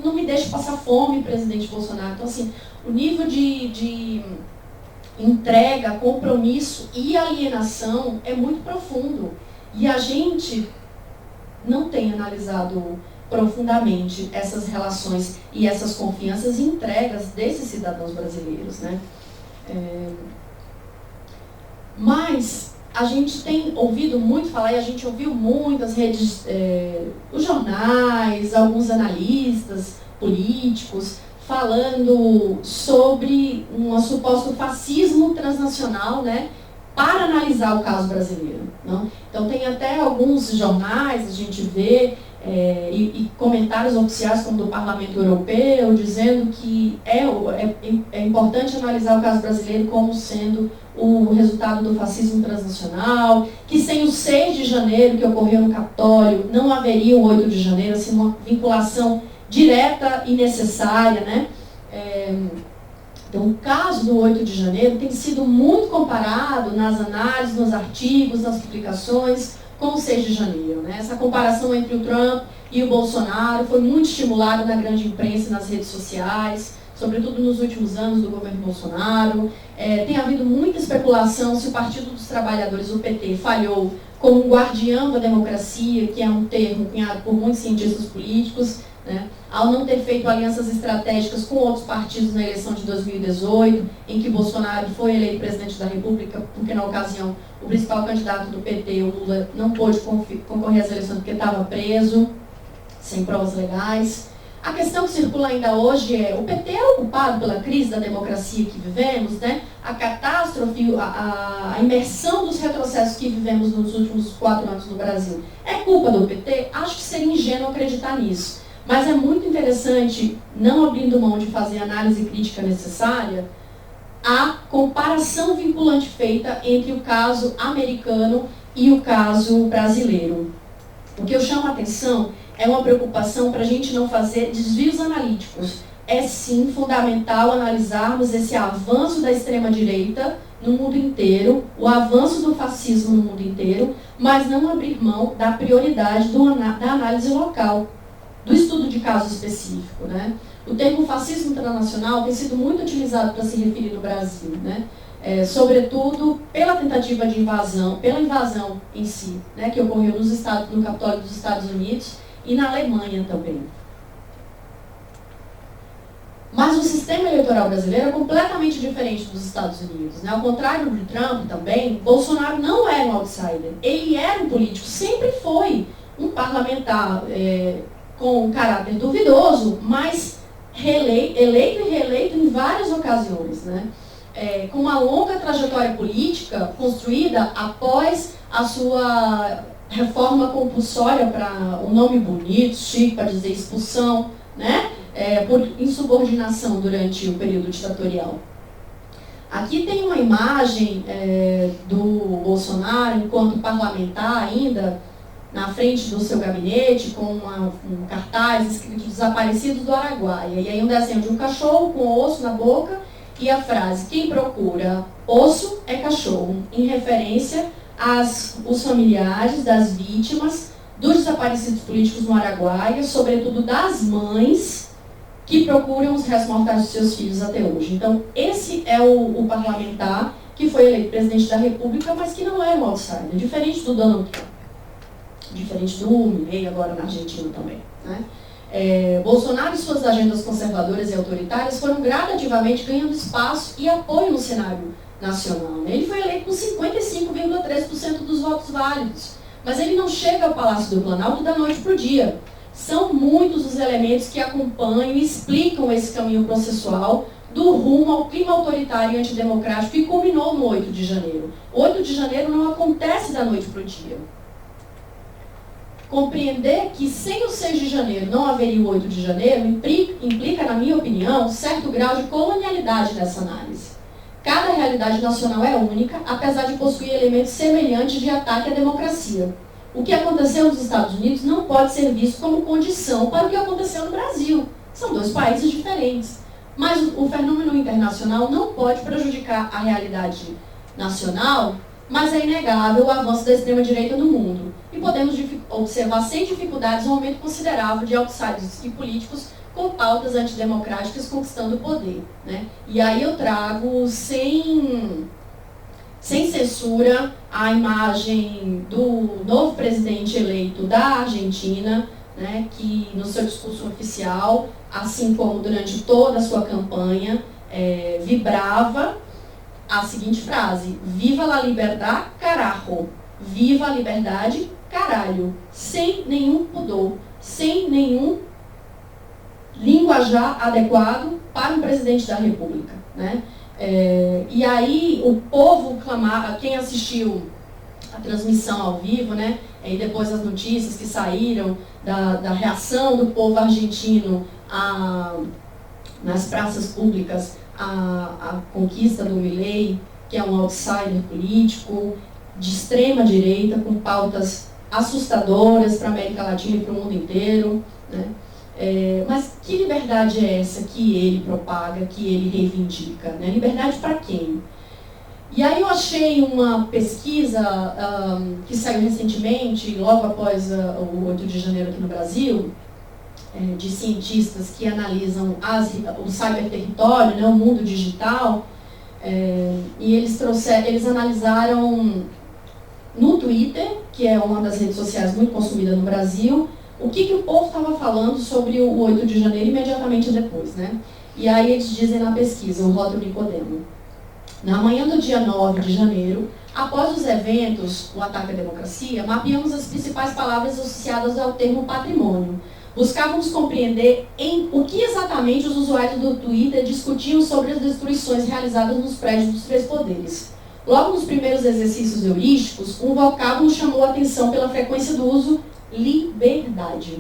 não me deixo passar fome, presidente Bolsonaro. Então, assim, o nível de entrega, compromisso e alienação é muito profundo. E a gente não tem analisado profundamente essas relações e essas confianças e entregas desses cidadãos brasileiros, né? Mas a gente tem ouvido muito falar, e a gente ouviu muitas redes, os jornais, alguns analistas políticos, falando sobre um suposto fascismo transnacional, né, para analisar o caso brasileiro. Não? Então tem até alguns jornais, a gente vê, e comentários oficiais como do Parlamento Europeu, dizendo que é importante analisar o caso brasileiro como sendo o resultado do fascismo transnacional, que sem o 6 de janeiro que ocorreu no Capitólio, não haveria o 8 de janeiro, assim, uma vinculação direta e necessária, né? Então, o caso do 8 de janeiro tem sido muito comparado nas análises, nos artigos, nas publicações, com o 6 de janeiro. Né? Essa comparação entre o Trump e o Bolsonaro foi muito estimulada na grande imprensa e nas redes sociais, sobretudo nos últimos anos do governo Bolsonaro. Tem havido muita especulação se o Partido dos Trabalhadores, o PT, falhou como um guardião da democracia, que é um termo cunhado por muitos cientistas políticos, né, ao não ter feito alianças estratégicas com outros partidos na eleição de 2018, em que Bolsonaro foi eleito presidente da República, porque na ocasião o principal candidato do PT, o Lula, não pôde concorrer às eleições porque estava preso, sem provas legais. A questão que circula ainda hoje é, o PT é o culpado pela crise da democracia que vivemos, né? A catástrofe, a imersão dos retrocessos que vivemos nos últimos 4 anos no Brasil. É culpa do PT? Acho que seria ingênuo acreditar nisso. Mas é muito interessante, não abrindo mão de fazer a análise crítica necessária, a comparação vinculante feita entre o caso americano e o caso brasileiro. O que eu chamo a atenção é uma preocupação para a gente não fazer desvios analíticos. É sim fundamental analisarmos esse avanço da extrema-direita no mundo inteiro, o avanço do fascismo no mundo inteiro, mas não abrir mão da prioridade da análise local, do estudo de caso específico. Né? O termo fascismo transnacional tem sido muito utilizado para se referir no Brasil, né? Sobretudo pela tentativa de invasão, pela invasão em si, né, que ocorreu no Capitólio dos Estados Unidos e na Alemanha também. Mas o sistema eleitoral brasileiro é completamente diferente dos Estados Unidos. Né? Ao contrário do Trump também, Bolsonaro não era um outsider. Ele era um político, sempre foi um parlamentar com um caráter duvidoso, mas eleito e reeleito em várias ocasiões. Né? Com uma longa trajetória política construída após a sua reforma compulsória para um nome bonito, chique, para dizer expulsão, né? Por insubordinação durante o período ditatorial. Aqui tem uma imagem do Bolsonaro enquanto parlamentar ainda, na frente do seu gabinete, com um cartaz escrito Desaparecidos do Araguaia. E aí um desenho de um cachorro com osso na boca e a frase, quem procura osso é cachorro, em referência aos familiares das vítimas dos desaparecidos políticos no Araguaia, sobretudo das mães que procuram os restos mortais dos seus filhos até hoje. Então, esse é o parlamentar que foi eleito presidente da República, mas que não é um outsider, diferente do Donald Trump, diferente do Milei agora na Argentina também. Né? Bolsonaro e suas agendas conservadoras e autoritárias foram gradativamente ganhando espaço e apoio no cenário nacional. Ele foi eleito com 55,3% dos votos válidos, mas ele não chega ao Palácio do Planalto da noite para o dia. São muitos os elementos que acompanham e explicam esse caminho processual do rumo ao clima autoritário e antidemocrático que culminou no 8 de janeiro. O 8 de janeiro não acontece da noite para o dia. Compreender que sem o 6 de janeiro não haveria o 8 de janeiro implica, na minha opinião, certo grau de colonialidade nessa análise. Cada realidade nacional é única, apesar de possuir elementos semelhantes de ataque à democracia. O que aconteceu nos Estados Unidos não pode ser visto como condição para o que aconteceu no Brasil. São 2 países diferentes. Mas o fenômeno internacional não pode prejudicar a realidade nacional mas é inegável o avanço da extrema-direita no mundo. E podemos observar sem dificuldades um aumento considerável de outsiders e políticos com pautas antidemocráticas conquistando o poder, né? E aí eu trago sem censura a imagem do novo presidente eleito da Argentina, né, que no seu discurso oficial, assim como durante toda a sua campanha, vibrava a seguinte frase: "Viva la liberdad, carajo!" Viva a liberdade, caralho! Sem nenhum pudor, sem nenhum linguajar adequado para um presidente da República, né? E aí o povo clamava, quem assistiu a transmissão ao vivo, né? E depois as notícias que saíram da reação do povo argentino nas praças públicas à conquista do Milei, que é um outsider político de extrema direita, com pautas assustadoras para a América Latina e para o mundo inteiro, né? Mas que liberdade é essa que ele propaga, que ele reivindica, né? Liberdade para quem? E aí eu achei uma pesquisa que saiu recentemente, logo após o 8 de janeiro aqui no Brasil, de cientistas que analisam o cyberterritório, né, o mundo digital, e eles analisaram no Twitter, que é uma das redes sociais muito consumida no Brasil, o que o povo estava falando sobre o 8 de janeiro imediatamente depois, né? E aí eles dizem na pesquisa, o Rótulo Nicodemo: na manhã do dia 9 de janeiro, após os eventos, o ataque à democracia, mapeamos as principais palavras associadas ao termo patrimônio. Buscávamos compreender o que exatamente os usuários do Twitter discutiam sobre as destruições realizadas nos prédios dos três poderes. Logo nos primeiros exercícios heurísticos, um vocábulo chamou a atenção pela frequência do uso liberdade.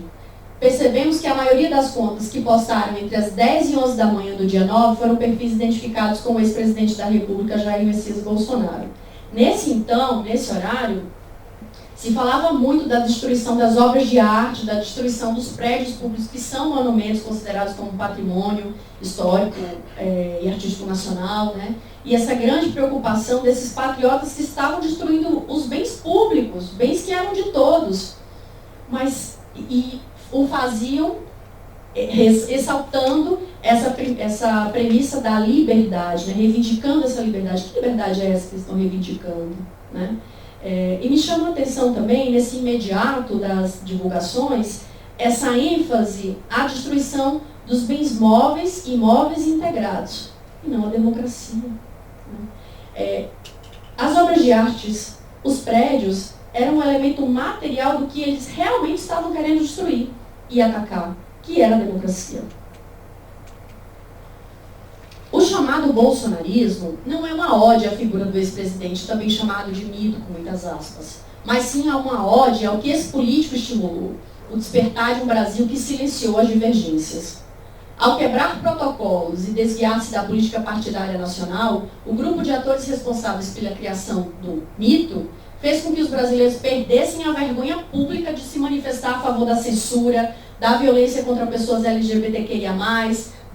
Percebemos que a maioria das contas que postaram entre as 10 e 11 da manhã do dia 9 foram perfis identificados com o ex-presidente da República, Jair Messias Bolsonaro. Nesse horário, se falava muito da destruição das obras de arte, da destruição dos prédios públicos, que são monumentos considerados como patrimônio histórico e artístico nacional, né? E essa grande preocupação desses patriotas que estavam destruindo os bens públicos, bens que eram de todos, mas o faziam ressaltando essa premissa da liberdade, né? Reivindicando essa liberdade. Que liberdade é essa que eles estão reivindicando, né? E me chama a atenção também, nesse imediato das divulgações, essa ênfase à destruição dos bens móveis e imóveis integrados, e não a democracia, né? As obras de artes, os prédios, eram um elemento material do que eles realmente estavam querendo destruir e atacar, que era a democracia. O chamado bolsonarismo não é uma ode à figura do ex-presidente, também chamado de mito, com muitas aspas, mas sim uma ode ao que esse político estimulou, o despertar de um Brasil que silenciou as divergências. Ao quebrar protocolos e desviar-se da política partidária nacional, o grupo de atores responsáveis pela criação do mito fez com que os brasileiros perdessem a vergonha pública de se manifestar a favor da censura, da violência contra pessoas LGBTQIA+,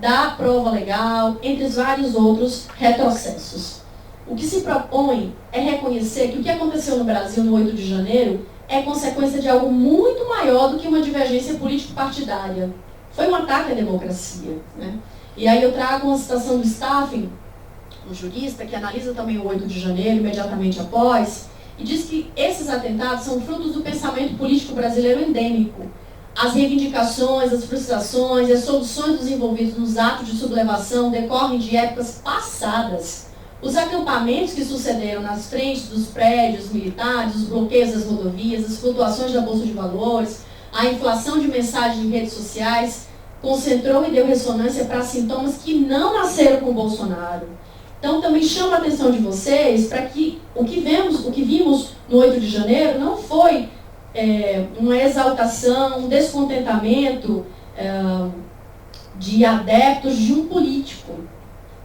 da prova legal, entre vários outros retrocessos. O que se propõe é reconhecer que o que aconteceu no Brasil no 8 de janeiro é consequência de algo muito maior do que uma divergência político-partidária. Foi um ataque à democracia, né? E aí eu trago uma citação do Staffen, um jurista que analisa também o 8 de janeiro, imediatamente após, e diz que esses atentados são frutos do pensamento político brasileiro endêmico. As reivindicações, as frustrações e as soluções dos envolvidos nos atos de sublevação decorrem de épocas passadas. Os acampamentos que sucederam nas frentes dos prédios militares, os bloqueios das rodovias, as flutuações da Bolsa de Valores, a inflação de mensagens em redes sociais, concentrou e deu ressonância para sintomas que não nasceram com Bolsonaro. Então também chamo a atenção de vocês para que o que vimos no 8 de janeiro não foi uma exaltação, um descontentamento de adeptos de um político,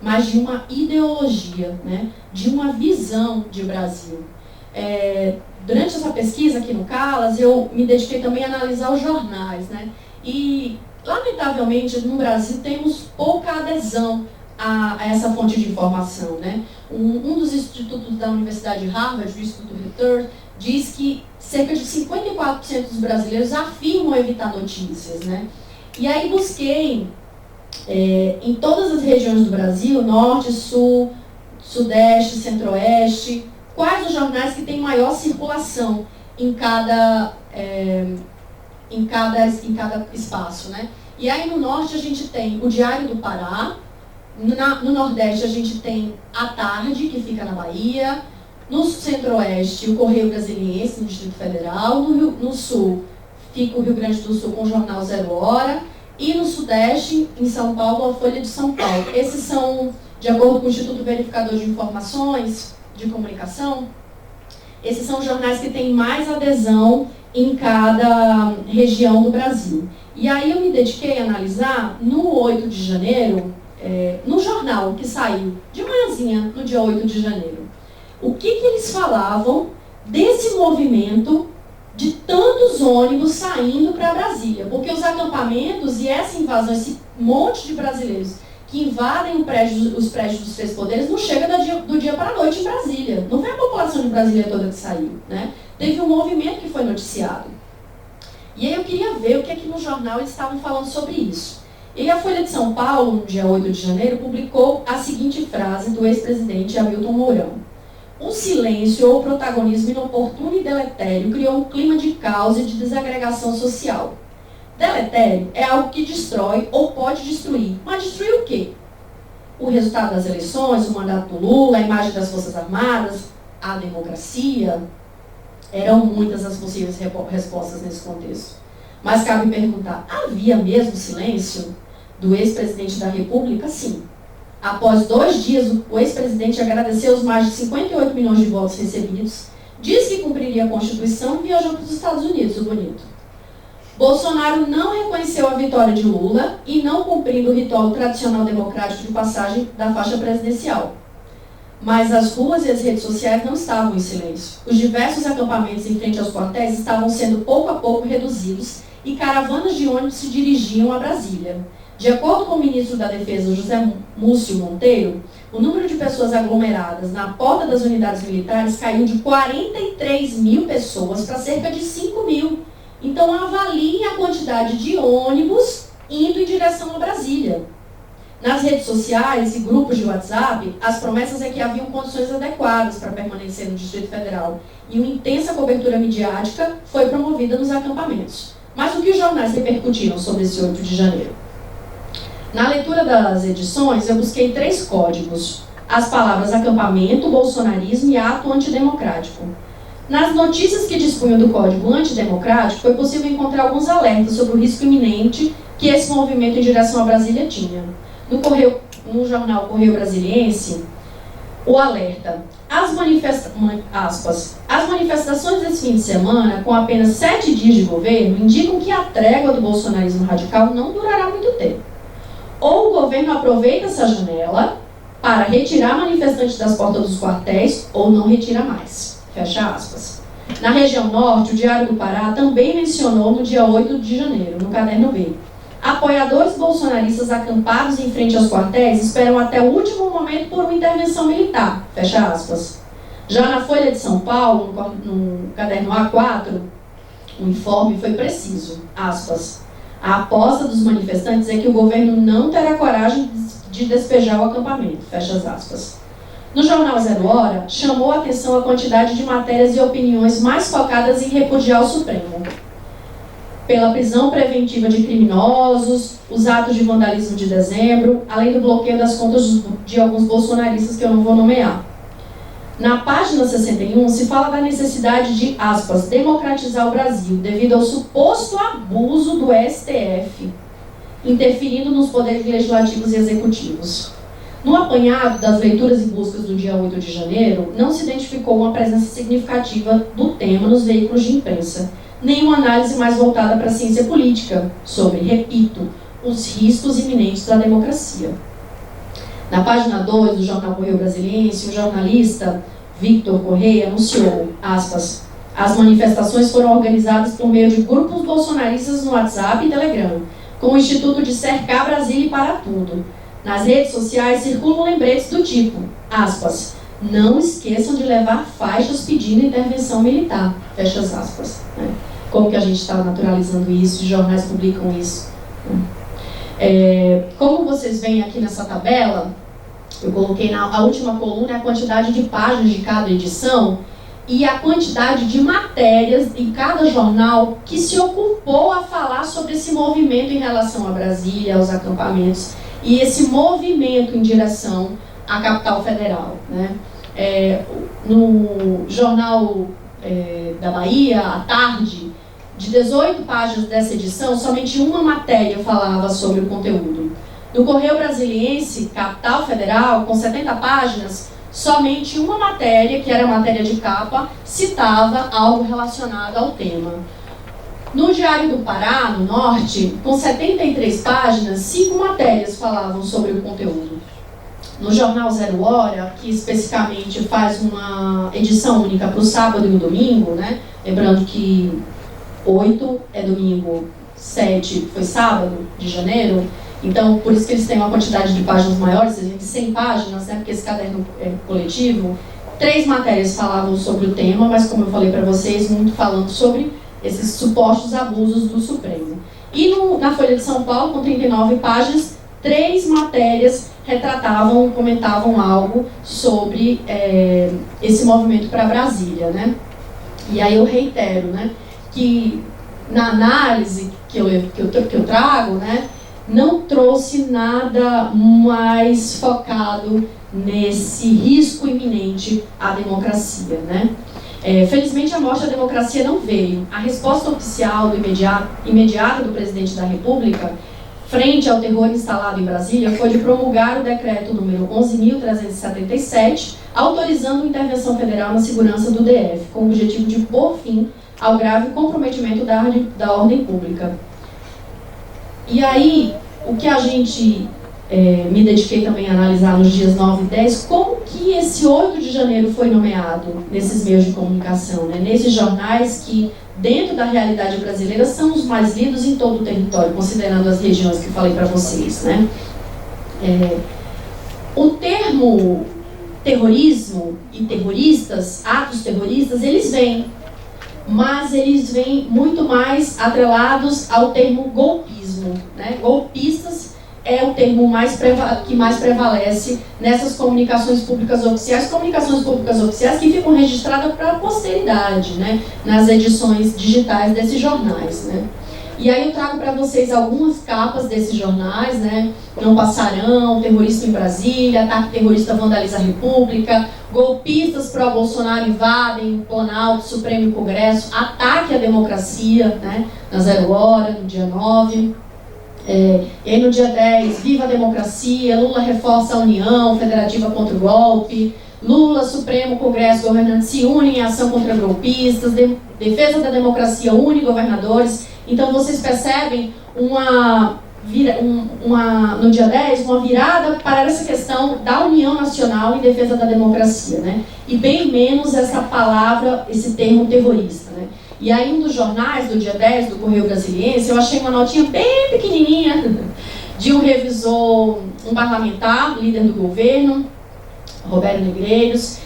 mas de uma ideologia, né? De uma visão de Brasil. Durante essa pesquisa aqui no Calas, eu me dediquei também a analisar os jornais, né? E, lamentavelmente, no Brasil temos pouca adesão a essa fonte de informação, né? Um dos institutos da Universidade de Harvard, o Instituto Reuters, diz que cerca de 54% dos brasileiros afirmam evitar notícias, né? E aí busquei em todas as regiões do Brasil, Norte, Sul, Sudeste, Centro-Oeste, quais os jornais que têm maior circulação em cada espaço, né? E aí no Norte a gente tem o Diário do Pará, no Nordeste a gente tem A Tarde, que fica na Bahia, no Centro-Oeste o Correio Brasiliense, no Distrito Federal, no Sul fica o Rio Grande do Sul com o jornal Zero Hora, e no Sudeste, em São Paulo, a Folha de São Paulo. Esses são, de acordo com o Instituto Verificador de Informações de Comunicação, esses são os jornais que têm mais adesão em cada região do Brasil. E aí eu me dediquei a analisar, no 8 de janeiro, no jornal que saiu de manhãzinha, no dia 8 de janeiro, o que eles falavam desse movimento de tantos ônibus saindo para Brasília. Porque os acampamentos e essa invasão, esse monte de brasileiros que invadem os prédios dos três poderes, não chega do dia para a noite em Brasília. Não foi a população de Brasília toda que saiu, né? Teve um movimento que foi noticiado. E aí eu queria ver o que no jornal eles estavam falando sobre isso. E a Folha de São Paulo, no dia 8 de janeiro, publicou a seguinte frase do ex-presidente Hamilton Mourão. O silêncio ou protagonismo inoportuno e deletério criou um clima de caos e de desagregação social. Deletério é algo que destrói ou pode destruir. Mas destruir o quê? O resultado das eleições, o mandato do Lula, a imagem das Forças Armadas, a democracia. Eram muitas as possíveis respostas nesse contexto. Mas cabe perguntar, havia mesmo silêncio do ex-presidente da República? Sim. Após 2 dias, o ex-presidente agradeceu os mais de 58 milhões de votos recebidos, disse que cumpriria a Constituição e viajou para os Estados Unidos, o bonito. Bolsonaro não reconheceu a vitória de Lula e não cumprindo o ritual tradicional democrático de passagem da faixa presidencial. Mas as ruas e as redes sociais não estavam em silêncio. Os diversos acampamentos em frente aos quartéis estavam sendo pouco a pouco reduzidos e caravanas de ônibus se dirigiam a Brasília. De acordo com o ministro da Defesa, José Múcio Monteiro, o número de pessoas aglomeradas na porta das unidades militares caiu de 43 mil pessoas para cerca de 5 mil. Então avaliem a quantidade de ônibus indo em direção a Brasília. Nas redes sociais e grupos de WhatsApp, as promessas é que haviam condições adequadas para permanecer no Distrito Federal e uma intensa cobertura midiática foi promovida nos acampamentos. Mas o que os jornais repercutiram sobre esse 8 de janeiro? Na leitura das edições, eu busquei 3 códigos. As palavras acampamento, bolsonarismo e ato antidemocrático. Nas notícias que dispunham do código antidemocrático, foi possível encontrar alguns alertas sobre o risco iminente que esse movimento em direção a Brasília tinha. No jornal Correio Brasiliense, o alerta. As manifestações desse fim de semana, com apenas 7 dias de governo, indicam que a trégua do bolsonarismo radical não durará muito tempo. Ou o governo aproveita essa janela para retirar manifestantes das portas dos quartéis, ou não retira mais. Fecha aspas. Na região norte, o Diário do Pará também mencionou no dia 8 de janeiro, no caderno B. Apoiadores bolsonaristas acampados em frente aos quartéis esperam até o último momento por uma intervenção militar. Fecha aspas. Já na Folha de São Paulo, no caderno A4, o informe foi preciso. Aspas. A aposta dos manifestantes é que o governo não terá coragem de despejar o acampamento. Fecha as aspas. No jornal Zero Hora, chamou a atenção a quantidade de matérias e opiniões mais focadas em repudiar o Supremo. Pela prisão preventiva de criminosos, os atos de vandalismo de dezembro, além do bloqueio das contas de alguns bolsonaristas que eu não vou nomear. Na página 61, se fala da necessidade de, aspas, democratizar o Brasil, devido ao suposto abuso do STF, interferindo nos poderes legislativos e executivos. No apanhado das leituras e buscas do dia 8 de janeiro, não se identificou uma presença significativa do tema nos veículos de imprensa, nem uma análise mais voltada para a ciência política, sobre, repito, os riscos iminentes da democracia. Na página 2 do jornal Correio Brasiliense, o jornalista Victor Correia anunciou, aspas, as manifestações foram organizadas por meio de grupos bolsonaristas no WhatsApp e Telegram, com o intuito de cercar Brasília e parar tudo. Nas redes sociais circulam lembretes do tipo, aspas, não esqueçam de levar faixas pedindo intervenção militar, fechas aspas. Né? Como que a gente está naturalizando isso, os jornais publicam isso. Né? Como vocês veem aqui nessa tabela, eu coloquei na última coluna a quantidade de páginas de cada edição e a quantidade de matérias em cada jornal que se ocupou a falar sobre esse movimento em relação a Brasília, aos acampamentos, e esse movimento em direção à capital federal. Né? No Jornal da Bahia, à tarde, de 18 páginas dessa edição, somente uma matéria falava sobre o conteúdo. No Correio Brasiliense, capital federal, com 70 páginas, somente uma matéria, que era a matéria de capa, citava algo relacionado ao tema. No Diário do Pará, no Norte, com 73 páginas, 5 matérias falavam sobre o conteúdo. No Jornal Zero Hora, que especificamente faz uma edição única para o sábado e o domingo, né? Lembrando que 8 é domingo, 7 foi sábado de janeiro, então por isso que eles têm uma quantidade de páginas maiores, de 100 páginas, né? Porque esse caderno é coletivo. 3 matérias falavam sobre o tema, mas como eu falei para vocês, muito falando sobre esses supostos abusos do Supremo. E na Folha de São Paulo, com 39 páginas, 3 matérias retratavam, comentavam algo sobre esse movimento para Brasília, né? E aí eu reitero, né, que na análise que eu trago, né, não trouxe nada mais focado nesse risco iminente à democracia, né? Felizmente a morte da democracia não veio. A resposta oficial imediata do presidente da República frente ao terror instalado em Brasília foi de promulgar o decreto número 11.377, autorizando a intervenção federal na segurança do DF, com o objetivo de pôr fim ao grave comprometimento da ordem pública. E aí, o que a gente me dediquei também a analisar nos dias 9 e 10, como que esse 8 de janeiro foi nomeado nesses meios de comunicação, né? Nesses jornais que, dentro da realidade brasileira, são os mais lidos em todo o território, considerando as regiões que eu falei para vocês, né? O termo terrorismo e terroristas, atos terroristas, eles vêm, mas eles vêm muito mais atrelados ao termo golpismo, né? Golpistas é o termo que mais prevalece nessas comunicações públicas oficiais que ficam registradas para a posteridade, né, nas edições digitais desses jornais, né. E aí eu trago para vocês algumas capas desses jornais, né, Não Passarão, Terrorismo em Brasília, Ataque Terrorista Vandaliza a República, Golpistas pró-Bolsonaro invadem Planalto, Supremo e Congresso, Ataque à Democracia, né, na Zero Hora, no dia 9. E aí no dia 10, Viva a Democracia, Lula reforça a União Federativa contra o golpe, Lula, Supremo, Congresso, governantes se unem em ação contra golpistas, Defesa da Democracia une governadores. Então vocês percebem no dia 10, uma virada para essa questão da União Nacional em defesa da democracia, né? E bem menos essa palavra, esse termo terrorista, né? E aí um dos jornais do dia 10, do Correio Brasiliense, eu achei uma notinha bem pequenininha de um revisor, um parlamentar, líder do governo, Roberto Negreiros,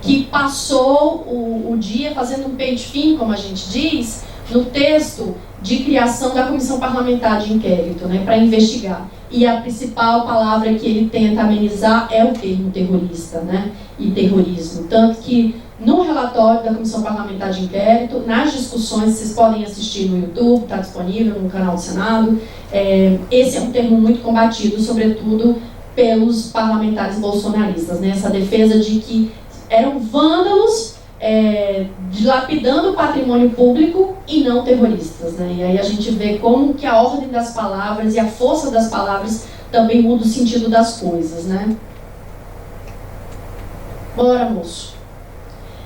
que passou o dia fazendo um pente fino, como a gente diz, no texto de criação da Comissão Parlamentar de Inquérito, né, para investigar. E a principal palavra que ele tenta amenizar é o termo terrorista, né, e terrorismo. Tanto que no relatório da Comissão Parlamentar de Inquérito, nas discussões, vocês podem assistir no YouTube, está disponível no canal do Senado, esse é um termo muito combatido, sobretudo pelos parlamentares bolsonaristas, né, essa defesa de que eram vândalos dilapidando o patrimônio público e não terroristas, né? E aí a gente vê como que a ordem das palavras e a força das palavras também muda o sentido das coisas, né? Bora, moço.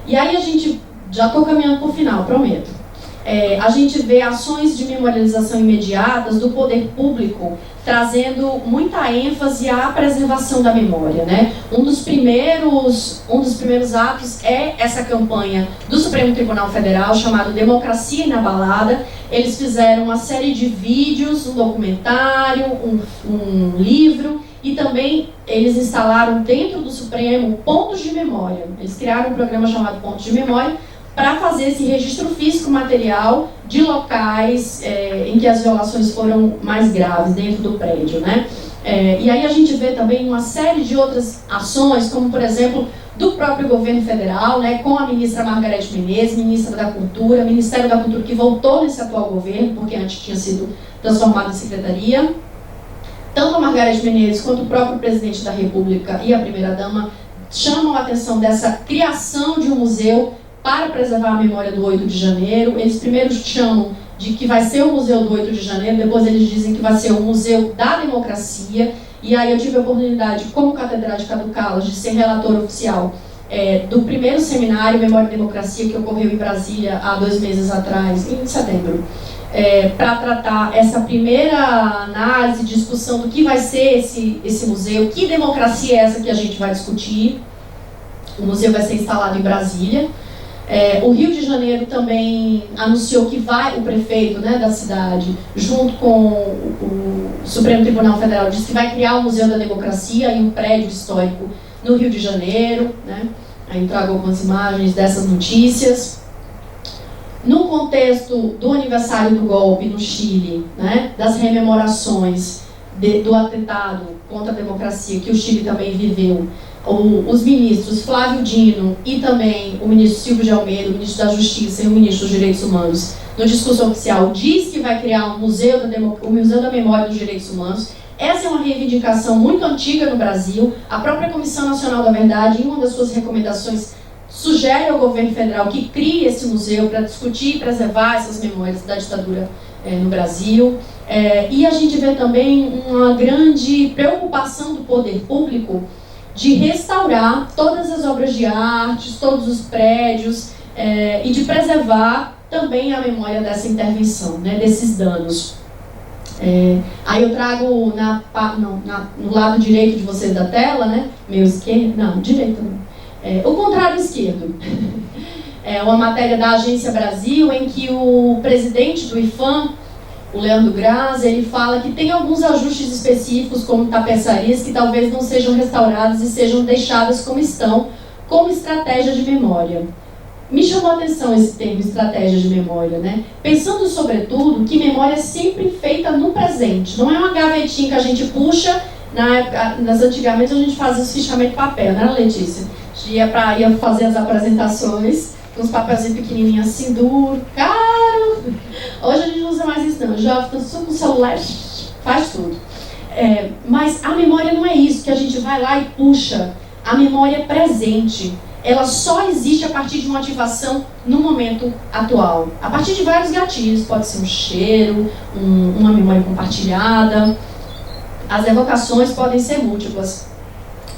E aí a gente, já estou caminhando para o final, prometo. A gente vê ações de memorialização imediatas do poder público trazendo muita ênfase à preservação da memória, né? Um dos primeiros atos é essa campanha do Supremo Tribunal Federal chamado Democracia Inabalada. Eles fizeram uma série de vídeos, um documentário, um livro, e também eles instalaram dentro do Supremo pontos de memória. Eles criaram um programa chamado Pontos de Memória para fazer esse registro físico material de locais em que as violações foram mais graves dentro do prédio, né? E aí a gente vê também uma série de outras ações, como por exemplo, do próprio governo federal, né, com a ministra Margareth Menezes, ministra da Cultura, Ministério da Cultura que voltou nesse atual governo, porque antes tinha sido transformado em secretaria. Tanto a Margareth Menezes quanto o próprio presidente da República e a primeira-dama chamam a atenção dessa criação de um museu para preservar a memória do 8 de janeiro. Eles primeiro chamam de que vai ser o Museu do 8 de janeiro, depois eles dizem que vai ser o Museu da Democracia, e aí eu tive a oportunidade, como catedrática do Calas, de ser relatora oficial do primeiro seminário Memória e Democracia, que ocorreu em Brasília há 2 meses atrás, em setembro, para tratar essa primeira análise, discussão do que vai ser esse museu, que democracia é essa que a gente vai discutir. O museu vai ser instalado em Brasília. O Rio de Janeiro também anunciou que o prefeito, né, da cidade, junto com o Supremo Tribunal Federal, disse que vai criar o Museu da Democracia em um prédio histórico no Rio de Janeiro, né? Aí trago algumas imagens dessas notícias. No contexto do aniversário do golpe no Chile, né, das rememorações do atentado contra a democracia que o Chile também viveu, os ministros Flávio Dino e também o ministro Silvio de Almeida, o ministro da Justiça e o ministro dos Direitos Humanos, no discurso oficial, diz que vai criar o Museu da Memória dos Direitos Humanos. Essa é uma reivindicação muito antiga no Brasil. A própria Comissão Nacional da Verdade, em uma das suas recomendações, sugere ao governo federal que crie esse museu para discutir e preservar essas memórias da ditadura no Brasil. E a gente vê também uma grande preocupação do poder público de restaurar todas as obras de arte, todos os prédios, e de preservar também a memória dessa intervenção, né, desses danos. Aí eu trago no lado direito de vocês da tela, né, meu esquerdo, não, direito não, o contrário esquerdo. É uma matéria da Agência Brasil em que o presidente do IPHAN, o Leandro Graz, ele fala que tem alguns ajustes específicos, como tapeçarias, que talvez não sejam restauradas e sejam deixadas como estão, como estratégia de memória. Me chamou a atenção esse termo, estratégia de memória, né? Pensando, sobretudo, que memória é sempre feita no presente. Não é uma gavetinha que a gente puxa. Antigamente a gente fazia os fichamento de papel, né, Letícia? Ia fazer as apresentações com uns papelzinhos pequenininhos assim, duro, caro. Hoje a gente não usa mais isso não, já fica só com o celular, faz tudo. Mas a memória não é isso, que a gente vai lá e puxa. A memória é presente. Ela só existe a partir de uma ativação no momento atual. A partir de vários gatilhos, pode ser um cheiro, uma memória compartilhada. As evocações podem ser múltiplas,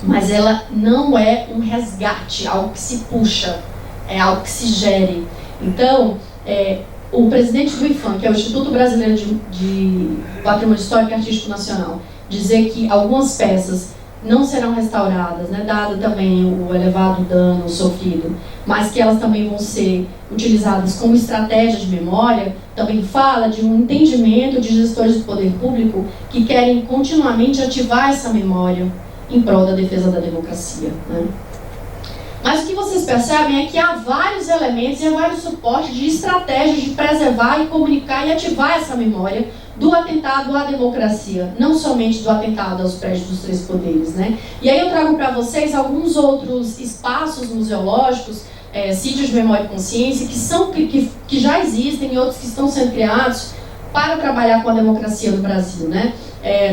mas ela não é um resgate, algo que se puxa, é algo que se gere. Então, o presidente do IPHAN, que é o Instituto Brasileiro de Patrimônio Histórico e Artístico Nacional, dizer que algumas peças não serão restauradas, né, dado também o elevado dano sofrido, mas que elas também vão ser utilizadas como estratégia de memória, também fala de um entendimento de gestores do poder público que querem continuamente ativar essa memória em prol da defesa da democracia, né? Mas o que vocês percebem é que há vários elementos e há vários suportes de estratégias de preservar e comunicar e ativar essa memória do atentado à democracia, não somente do atentado aos prédios dos 3 poderes, né? E aí eu trago para vocês alguns outros espaços museológicos, sítios de memória e consciência, que já existem e outros que estão sendo criados para trabalhar com a democracia no Brasil, né?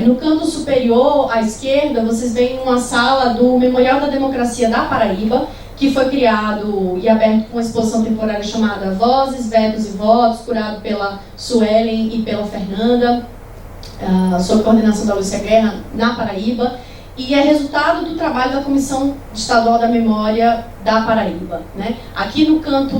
No canto superior, à esquerda, vocês veem uma sala do Memorial da Democracia da Paraíba, que foi criado e aberto com uma exposição temporária chamada Vozes, Vetos e Votos, curado pela Suelen e pela Fernanda, sob coordenação da Lúcia Guerra, na Paraíba, e é resultado do trabalho da Comissão Estadual da Memória da Paraíba, né? Aqui no canto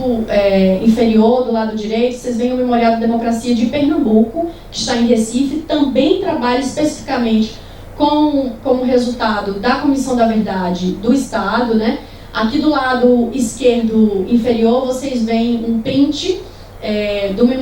inferior, do lado direito, vocês veem o Memorial da Democracia de Pernambuco, que está em Recife, também trabalha especificamente como resultado da Comissão da Verdade do Estado, né? Aqui do lado esquerdo inferior, vocês veem um print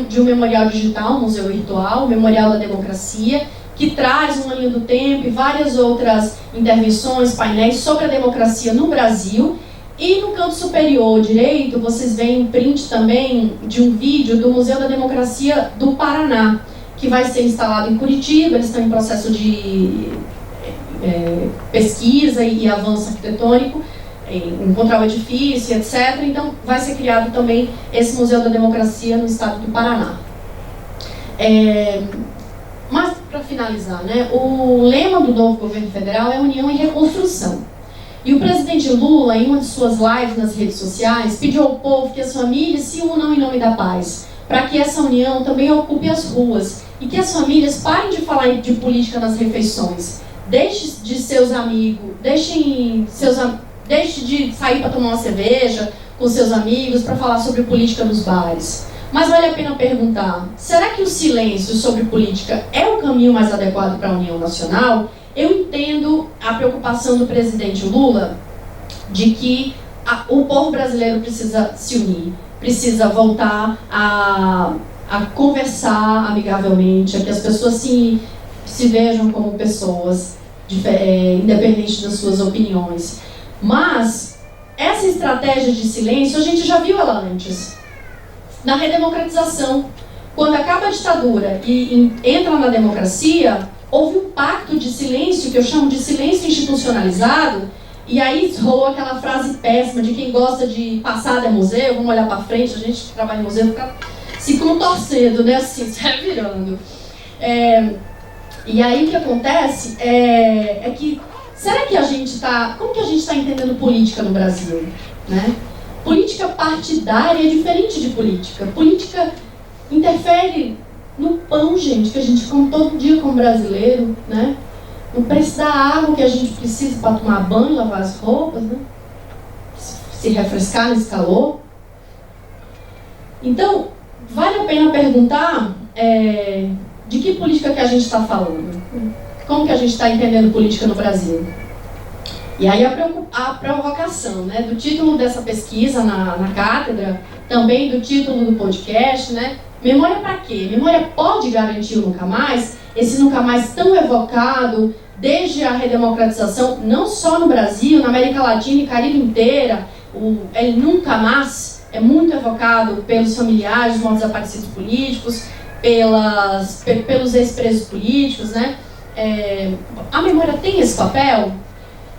de um memorial digital, um museu virtual, o Memorial da Democracia, que traz uma linha do tempo e várias outras intervenções, painéis sobre a democracia no Brasil. E no canto superior direito, vocês veem um print também de um vídeo do Museu da Democracia do Paraná, que vai ser instalado em Curitiba. Eles estão em processo de pesquisa e avanço arquitetônico, encontrar o edifício, etc. Então, vai ser criado também esse Museu da Democracia no estado do Paraná. Mas, para finalizar, né, o lema do novo governo federal é União e Reconstrução. E o presidente Lula, em uma de suas lives nas redes sociais, pediu ao povo que as famílias se unam em nome da paz, para que essa união também ocupe as ruas e que as famílias parem de falar de política nas refeições. Deixe de seus amigos, deixe de sair para tomar uma cerveja com seus amigos para falar sobre política nos bares. Mas vale a pena perguntar, será que o silêncio sobre política é o caminho mais adequado para a União Nacional? Eu entendo a preocupação do presidente Lula de que o povo brasileiro precisa se unir, precisa voltar a conversar amigavelmente, a que as pessoas se vejam como pessoas, independente das suas opiniões. Mas essa estratégia de silêncio, a gente já viu ela antes. Na redemocratização, quando acaba a ditadura e entra na democracia, houve um pacto de silêncio, que eu chamo de silêncio institucionalizado, e aí rolou aquela frase péssima de quem gosta de passado é museu, vamos olhar para frente, a gente que trabalha em museu fica se contorcendo, né, assim, se revirando. E aí o que acontece é que, será que a gente está, como que a gente está entendendo política no Brasil, né? Política partidária é diferente de política. Política interfere no pão, gente, que a gente come todo dia como brasileiro, né? No preço da água que a gente precisa para tomar banho, lavar as roupas, né? Se refrescar nesse calor. Então, vale a pena perguntar de que política que a gente está falando? Como que a gente está entendendo política no Brasil? E aí a provocação, né, do título dessa pesquisa na cátedra, também do título do podcast, né? Memória para quê? Memória pode garantir o nunca mais? Esse nunca mais tão evocado desde a redemocratização, não só no Brasil, na América Latina e Caribe inteira, ele nunca mais é muito evocado pelos familiares dos mortos desaparecidos políticos, pelos ex-presos políticos, né? A memória tem esse papel?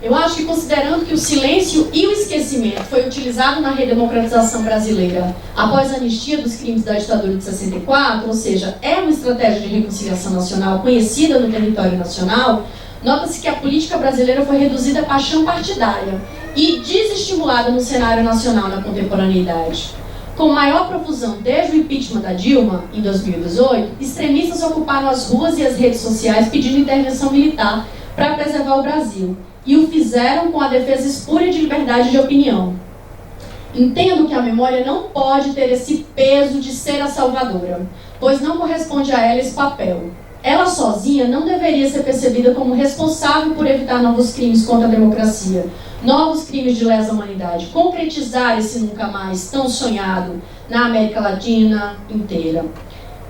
Eu acho que, considerando que o silêncio e o esquecimento foi utilizado na redemocratização brasileira após a anistia dos crimes da ditadura de 64, ou seja, é uma estratégia de reconciliação nacional conhecida no território nacional, nota-se que a política brasileira foi reduzida a paixão partidária e desestimulada no cenário nacional na contemporaneidade. Com maior profusão desde o impeachment da Dilma, em 2018, extremistas ocuparam as ruas e as redes sociais pedindo intervenção militar para preservar o Brasil. E o fizeram com a defesa espúria de liberdade de opinião. Entendo que a memória não pode ter esse peso de ser a salvadora, pois não corresponde a ela esse papel. Ela sozinha não deveria ser percebida como responsável por evitar novos crimes contra a democracia, novos crimes de lesa humanidade, concretizar esse nunca mais tão sonhado na América Latina inteira.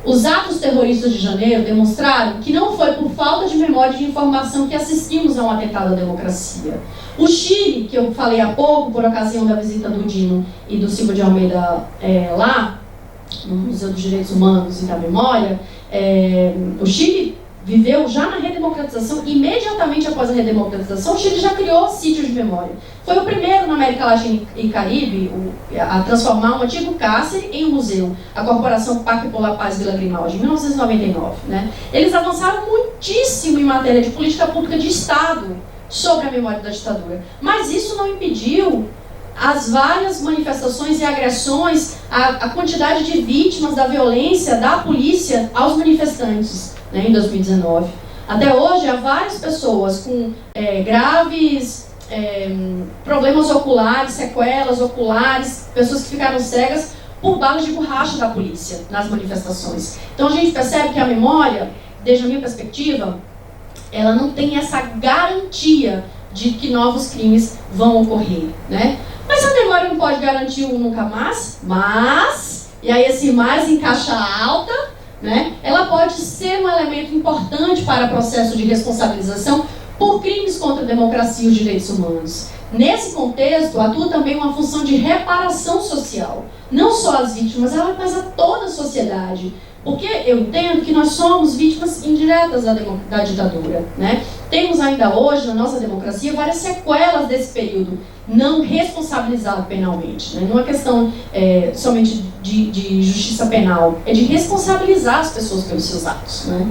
Os atos terroristas de janeiro demonstraram que não foi por falta de memória e de informação que assistimos a um atentado à democracia. O Chile, que eu falei há pouco, por ocasião da visita do Dino e do Silva de Almeida lá, no Museu dos Direitos Humanos e da Memória, o Chile viveu já na redemocratização, imediatamente após a redemocratização, o Chile já criou sítios de memória. Foi o primeiro na América Latina e Caribe a transformar um antigo cárcere em um museu, a Corporação Pacto por la Paz Vila Grimaldi, em 1999. Né? Eles avançaram muitíssimo em matéria de política pública de Estado sobre a memória da ditadura, mas isso não impediu as várias manifestações e agressões, a quantidade de vítimas da violência da polícia aos manifestantes, né, em 2019. Até hoje, há várias pessoas com graves problemas oculares, sequelas oculares, pessoas que ficaram cegas por balas de borracha da polícia nas manifestações. Então a gente percebe que a memória, desde a minha perspectiva, ela não tem essa garantia de que novos crimes vão ocorrer, né? Mas a memória não pode garantir o nunca mais, mas, e aí esse mais em caixa alta, né? Ela pode ser um elemento importante para o processo de responsabilização por crimes contra a democracia e os direitos humanos. Nesse contexto, atua também uma função de reparação social, não só às vítimas, mas a toda a sociedade. Porque eu entendo que nós somos vítimas indiretas da ditadura, né? Temos ainda hoje, na nossa democracia, várias sequelas desse período não responsabilizado penalmente, né? Não é questão somente de justiça penal, é de responsabilizar as pessoas pelos seus atos, né?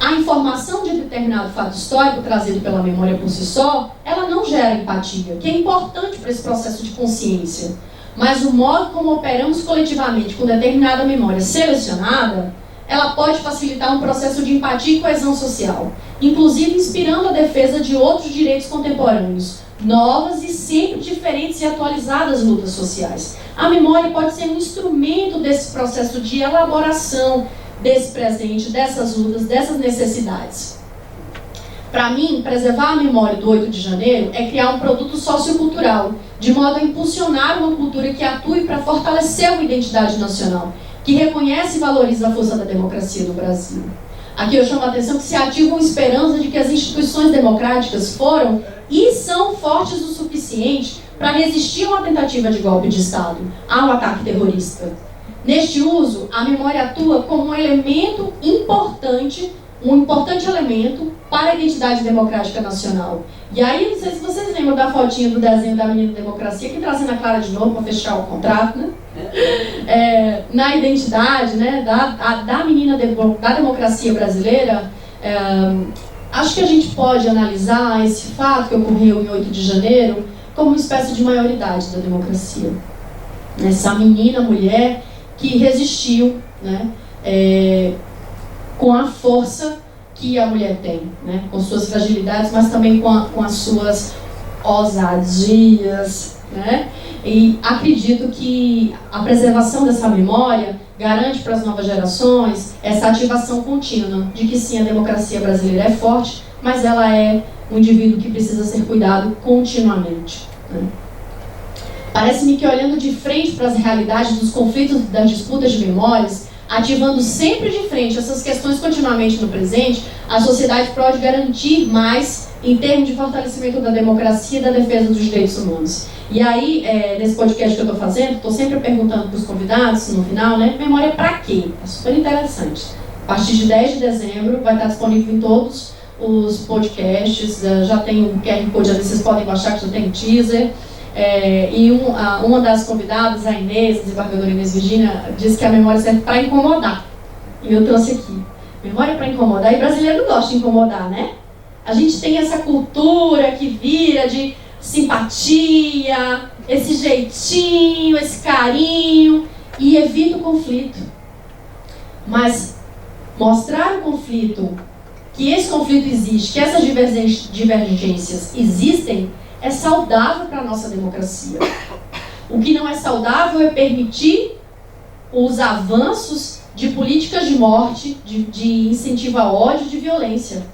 A informação de determinado fato histórico trazido pela memória por si só, ela não gera empatia, que é importante para esse processo de consciência. Mas o modo como operamos coletivamente com determinada memória selecionada, ela pode facilitar um processo de empatia e coesão social, inclusive inspirando a defesa de outros direitos contemporâneos, novas e sempre diferentes e atualizadas lutas sociais. A memória pode ser um instrumento desse processo de elaboração desse presente, dessas lutas, dessas necessidades. Para mim, preservar a memória do 8 de janeiro é criar um produto sociocultural, de modo a impulsionar uma cultura que atue para fortalecer uma identidade nacional, que reconhece e valoriza a força da democracia no Brasil. Aqui eu chamo a atenção que se ativa uma esperança de que as instituições democráticas foram e são fortes o suficiente para resistir a uma tentativa de golpe de Estado, a um ataque terrorista. Neste uso, a memória atua como um elemento importante, um importante elemento para a identidade democrática nacional. E aí, não sei se vocês lembram da fotinha do desenho da menina democracia, que trazendo a Clara de novo para fechar o contrato, né? Na identidade, né, da menina da democracia brasileira, acho que a gente pode analisar esse fato que ocorreu em 8 de janeiro como uma espécie de maioridade da democracia. Essa menina, mulher, que resistiu, né, com a força que a mulher tem, né, com suas fragilidades, mas também com as suas ousadias, né? E acredito que a preservação dessa memória garante para as novas gerações essa ativação contínua de que sim, a democracia brasileira é forte, mas ela é um indivíduo que precisa ser cuidado continuamente, né? Parece-me que olhando de frente para as realidades dos conflitos, das disputas de memórias, ativando sempre de frente essas questões continuamente no presente, a sociedade pode garantir mais em termos de fortalecimento da democracia e da defesa dos direitos humanos. E aí, nesse podcast que eu estou fazendo, estou sempre perguntando para os convidados, no final, né, memória para quê? É super interessante. A partir de 10 de dezembro vai estar disponível em todos os podcasts, já tem um QR Code ali, vocês podem baixar, que já tem teaser. E uma das convidadas, a Inês, a desembargadora Inês Virginia, disse que a memória serve para incomodar. E eu trouxe aqui. Memória para incomodar, e brasileiro não gosta de incomodar, né? A gente tem essa cultura que vira de simpatia, esse jeitinho, esse carinho, e evita o conflito. Mas mostrar o conflito, que esse conflito existe, que essas divergências existem, é saudável para a nossa democracia. O que não é saudável é permitir os avanços de políticas de morte, de incentivo a ódio, de violência.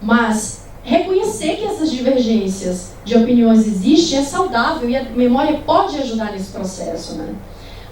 Mas reconhecer que essas divergências de opiniões existem é saudável e a memória pode ajudar nesse processo, né?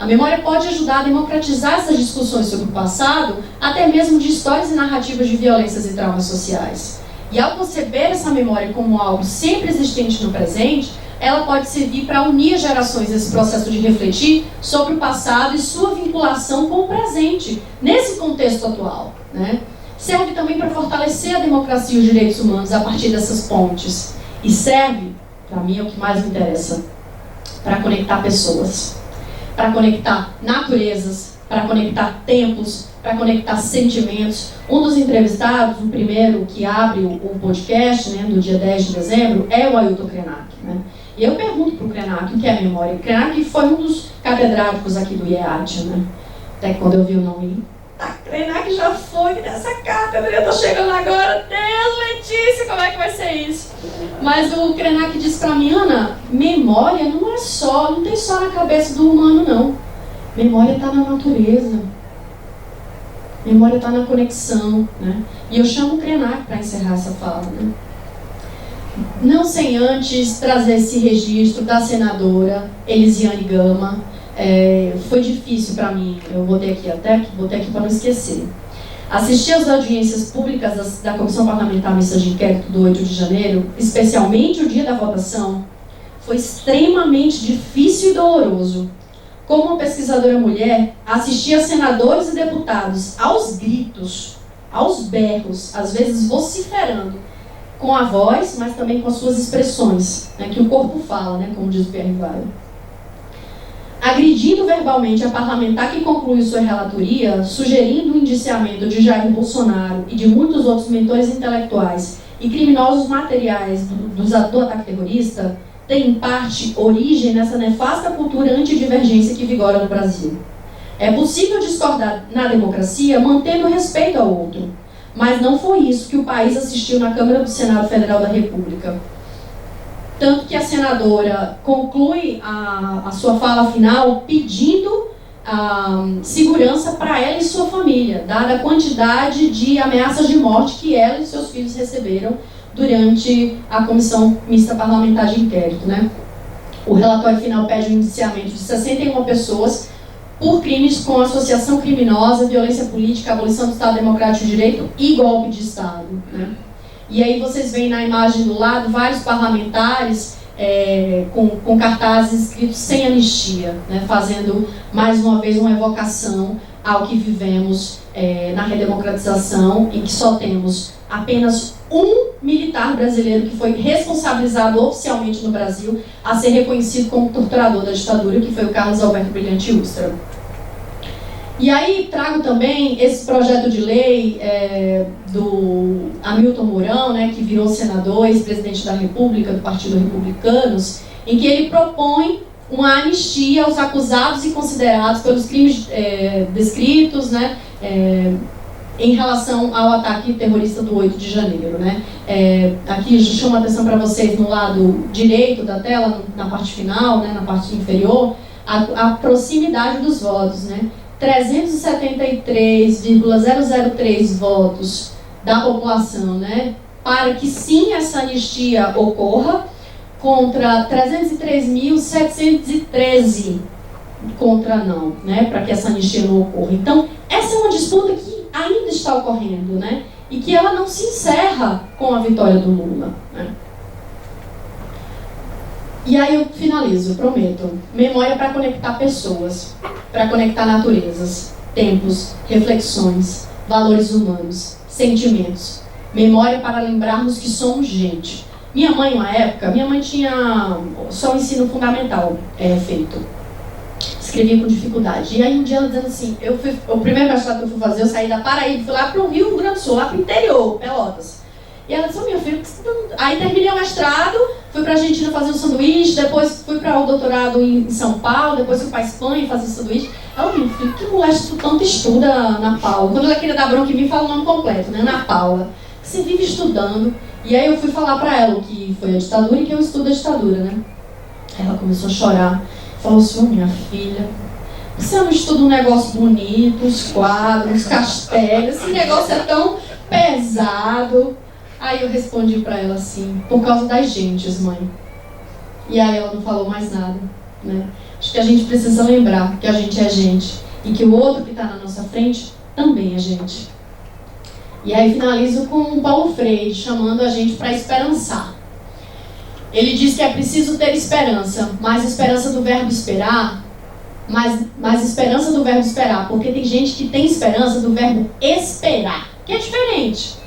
A memória pode ajudar a democratizar essas discussões sobre o passado, até mesmo de histórias e narrativas de violências e traumas sociais. E ao conceber essa memória como algo sempre existente no presente, ela pode servir para unir as gerações nesse processo de refletir sobre o passado e sua vinculação com o presente, nesse contexto atual, né? Serve também para fortalecer a democracia e os direitos humanos a partir dessas pontes. E serve, para mim é o que mais me interessa, para conectar pessoas, para conectar naturezas, para conectar tempos, para conectar sentimentos. Um dos entrevistados, o primeiro que abre o podcast, né, no dia 10 de dezembro, é o Ailton Krenak, né? E eu pergunto para o Krenak o que é memória. O Krenak foi um dos catedráticos aqui do IEAT, né? Até quando eu vi o nome, Krenak já foi nessa cátedra, eu estou chegando agora, Deus, Letícia, como é que vai ser isso? Mas o Krenak disse para mim, Ana, memória não tem só na cabeça do humano, não. Memória está na natureza. Memória está na conexão, né? E eu chamo o Krenak para encerrar essa fala, né? Não sem antes trazer esse registro da senadora Elisiane Gama, foi difícil para mim, eu botei aqui para não esquecer. Assistir às audiências públicas da Comissão Parlamentar Mista de Inquérito do 8 de janeiro, especialmente o dia da votação, foi extremamente difícil e doloroso. Como uma pesquisadora mulher, assistir a senadores e deputados aos gritos, aos berros, às vezes vociferando, com a voz, mas também com as suas expressões, né, que o corpo fala, né, como diz o Pierre Weil. Agredindo verbalmente a parlamentar que concluiu sua relatoria, sugerindo o indiciamento de Jair Bolsonaro e de muitos outros mentores intelectuais e criminosos materiais do ataque terrorista, tem em parte origem nessa nefasta cultura antidivergência que vigora no Brasil. É possível discordar na democracia mantendo o respeito ao outro, mas não foi isso que o país assistiu na Câmara do Senado Federal da República. Tanto que a senadora conclui a sua fala final pedindo segurança para ela e sua família, dada a quantidade de ameaças de morte que ela e seus filhos receberam durante a Comissão Mista Parlamentar de Inquérito, né? O relatório final pede o indiciamento de 61 pessoas por crimes com associação criminosa, violência política, abolição do Estado Democrático de Direito e golpe de Estado, né? E aí vocês veem na imagem do lado vários parlamentares com cartazes escritos sem anistia, né, fazendo mais uma vez uma evocação ao que vivemos na redemocratização, em que só temos apenas um militar brasileiro que foi responsabilizado oficialmente no Brasil a ser reconhecido como torturador da ditadura, que foi o Carlos Alberto Brilhante Ustra. E aí trago também esse projeto de lei do Hamilton Mourão, né, que virou senador, ex-presidente da República, do Partido Republicanos, em que ele propõe uma anistia aos acusados e considerados pelos crimes descritos, né, em relação ao ataque terrorista do 8 de janeiro. Né. Aqui eu chamo a atenção para vocês no lado direito da tela, na parte final, né, na parte inferior, a proximidade dos votos, né. 373,003 votos da população, né, para que sim essa anistia ocorra, contra 303.713 contra não, né, para que essa anistia não ocorra. Então, essa é uma disputa que ainda está ocorrendo, né, e que ela não se encerra com a vitória do Lula, né. E aí eu finalizo, prometo. Memória para conectar pessoas, para conectar naturezas, tempos, reflexões, valores humanos, sentimentos. Memória para lembrarmos que somos gente. Minha mãe, uma época, tinha só o ensino fundamental feito. Escrevia com dificuldade. E aí um dia ela dizendo assim, o primeiro mestrado que eu fui fazer, eu saí da Paraíba, fui lá para o Rio Grande do Sul, lá para o interior, Pelotas. E ela disse, minha filha, aí terminei o mestrado, fui para a Argentina fazer um sanduíche, depois fui para o doutorado em São Paulo, depois fui para a Espanha fazer sanduíche. Ela, meu filho, que mulher tanto estuda, Ana Paula? Quando ela queria dar bronca em mim, fala o nome completo, né? Ana Paula. Você vive estudando. E aí eu fui falar para ela o que foi a ditadura e que eu estudo a ditadura, né? Aí ela começou a chorar. Falou assim, minha filha, você não estuda um negócio bonito, uns quadros, uns castelos, esse negócio é tão pesado. Aí eu respondi para ela assim, por causa das gentes, mãe. E aí ela não falou mais nada, né? Acho que a gente precisa lembrar que a gente é gente e que o outro que está na nossa frente também é gente. E aí finalizo com o Paulo Freire, chamando a gente para esperançar. Ele diz que é preciso ter esperança, mas esperança do verbo esperar, mas esperança do verbo esperar, porque tem gente que tem esperança do verbo esperar, que é diferente.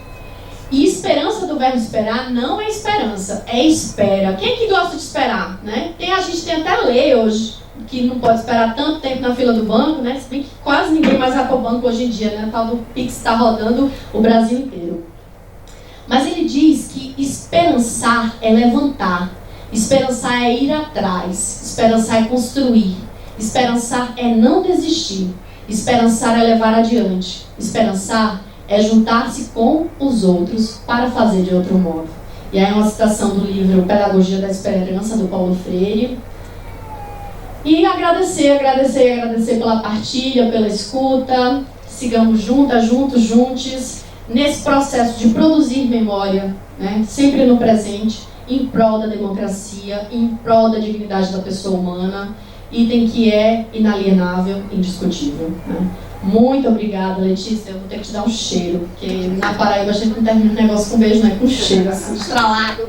E esperança do verbo esperar não é esperança, é espera. Quem é que gosta de esperar, né? A gente tem até lei hoje, que não pode esperar tanto tempo na fila do banco, né? Se bem que quase ninguém mais vai para o banco hoje em dia, né? O tal do Pix está rodando o Brasil inteiro. Mas ele diz que esperançar é levantar, esperançar é ir atrás, esperançar é construir, esperançar é não desistir, esperançar é levar adiante, esperançar é juntar-se com os outros para fazer de outro modo. E aí é uma citação do livro Pedagogia da Esperança, do Paulo Freire. E agradecer pela partilha, pela escuta. Sigamos juntos, nesse processo de produzir memória, né? Sempre no presente, em prol da democracia, em prol da dignidade da pessoa humana item que é inalienável, indiscutível, né? Muito obrigada, Letícia. Eu vou ter que te dar um cheiro, porque na Paraíba a gente não termina o negócio com beijo, não é com cheiro, assim, estralado.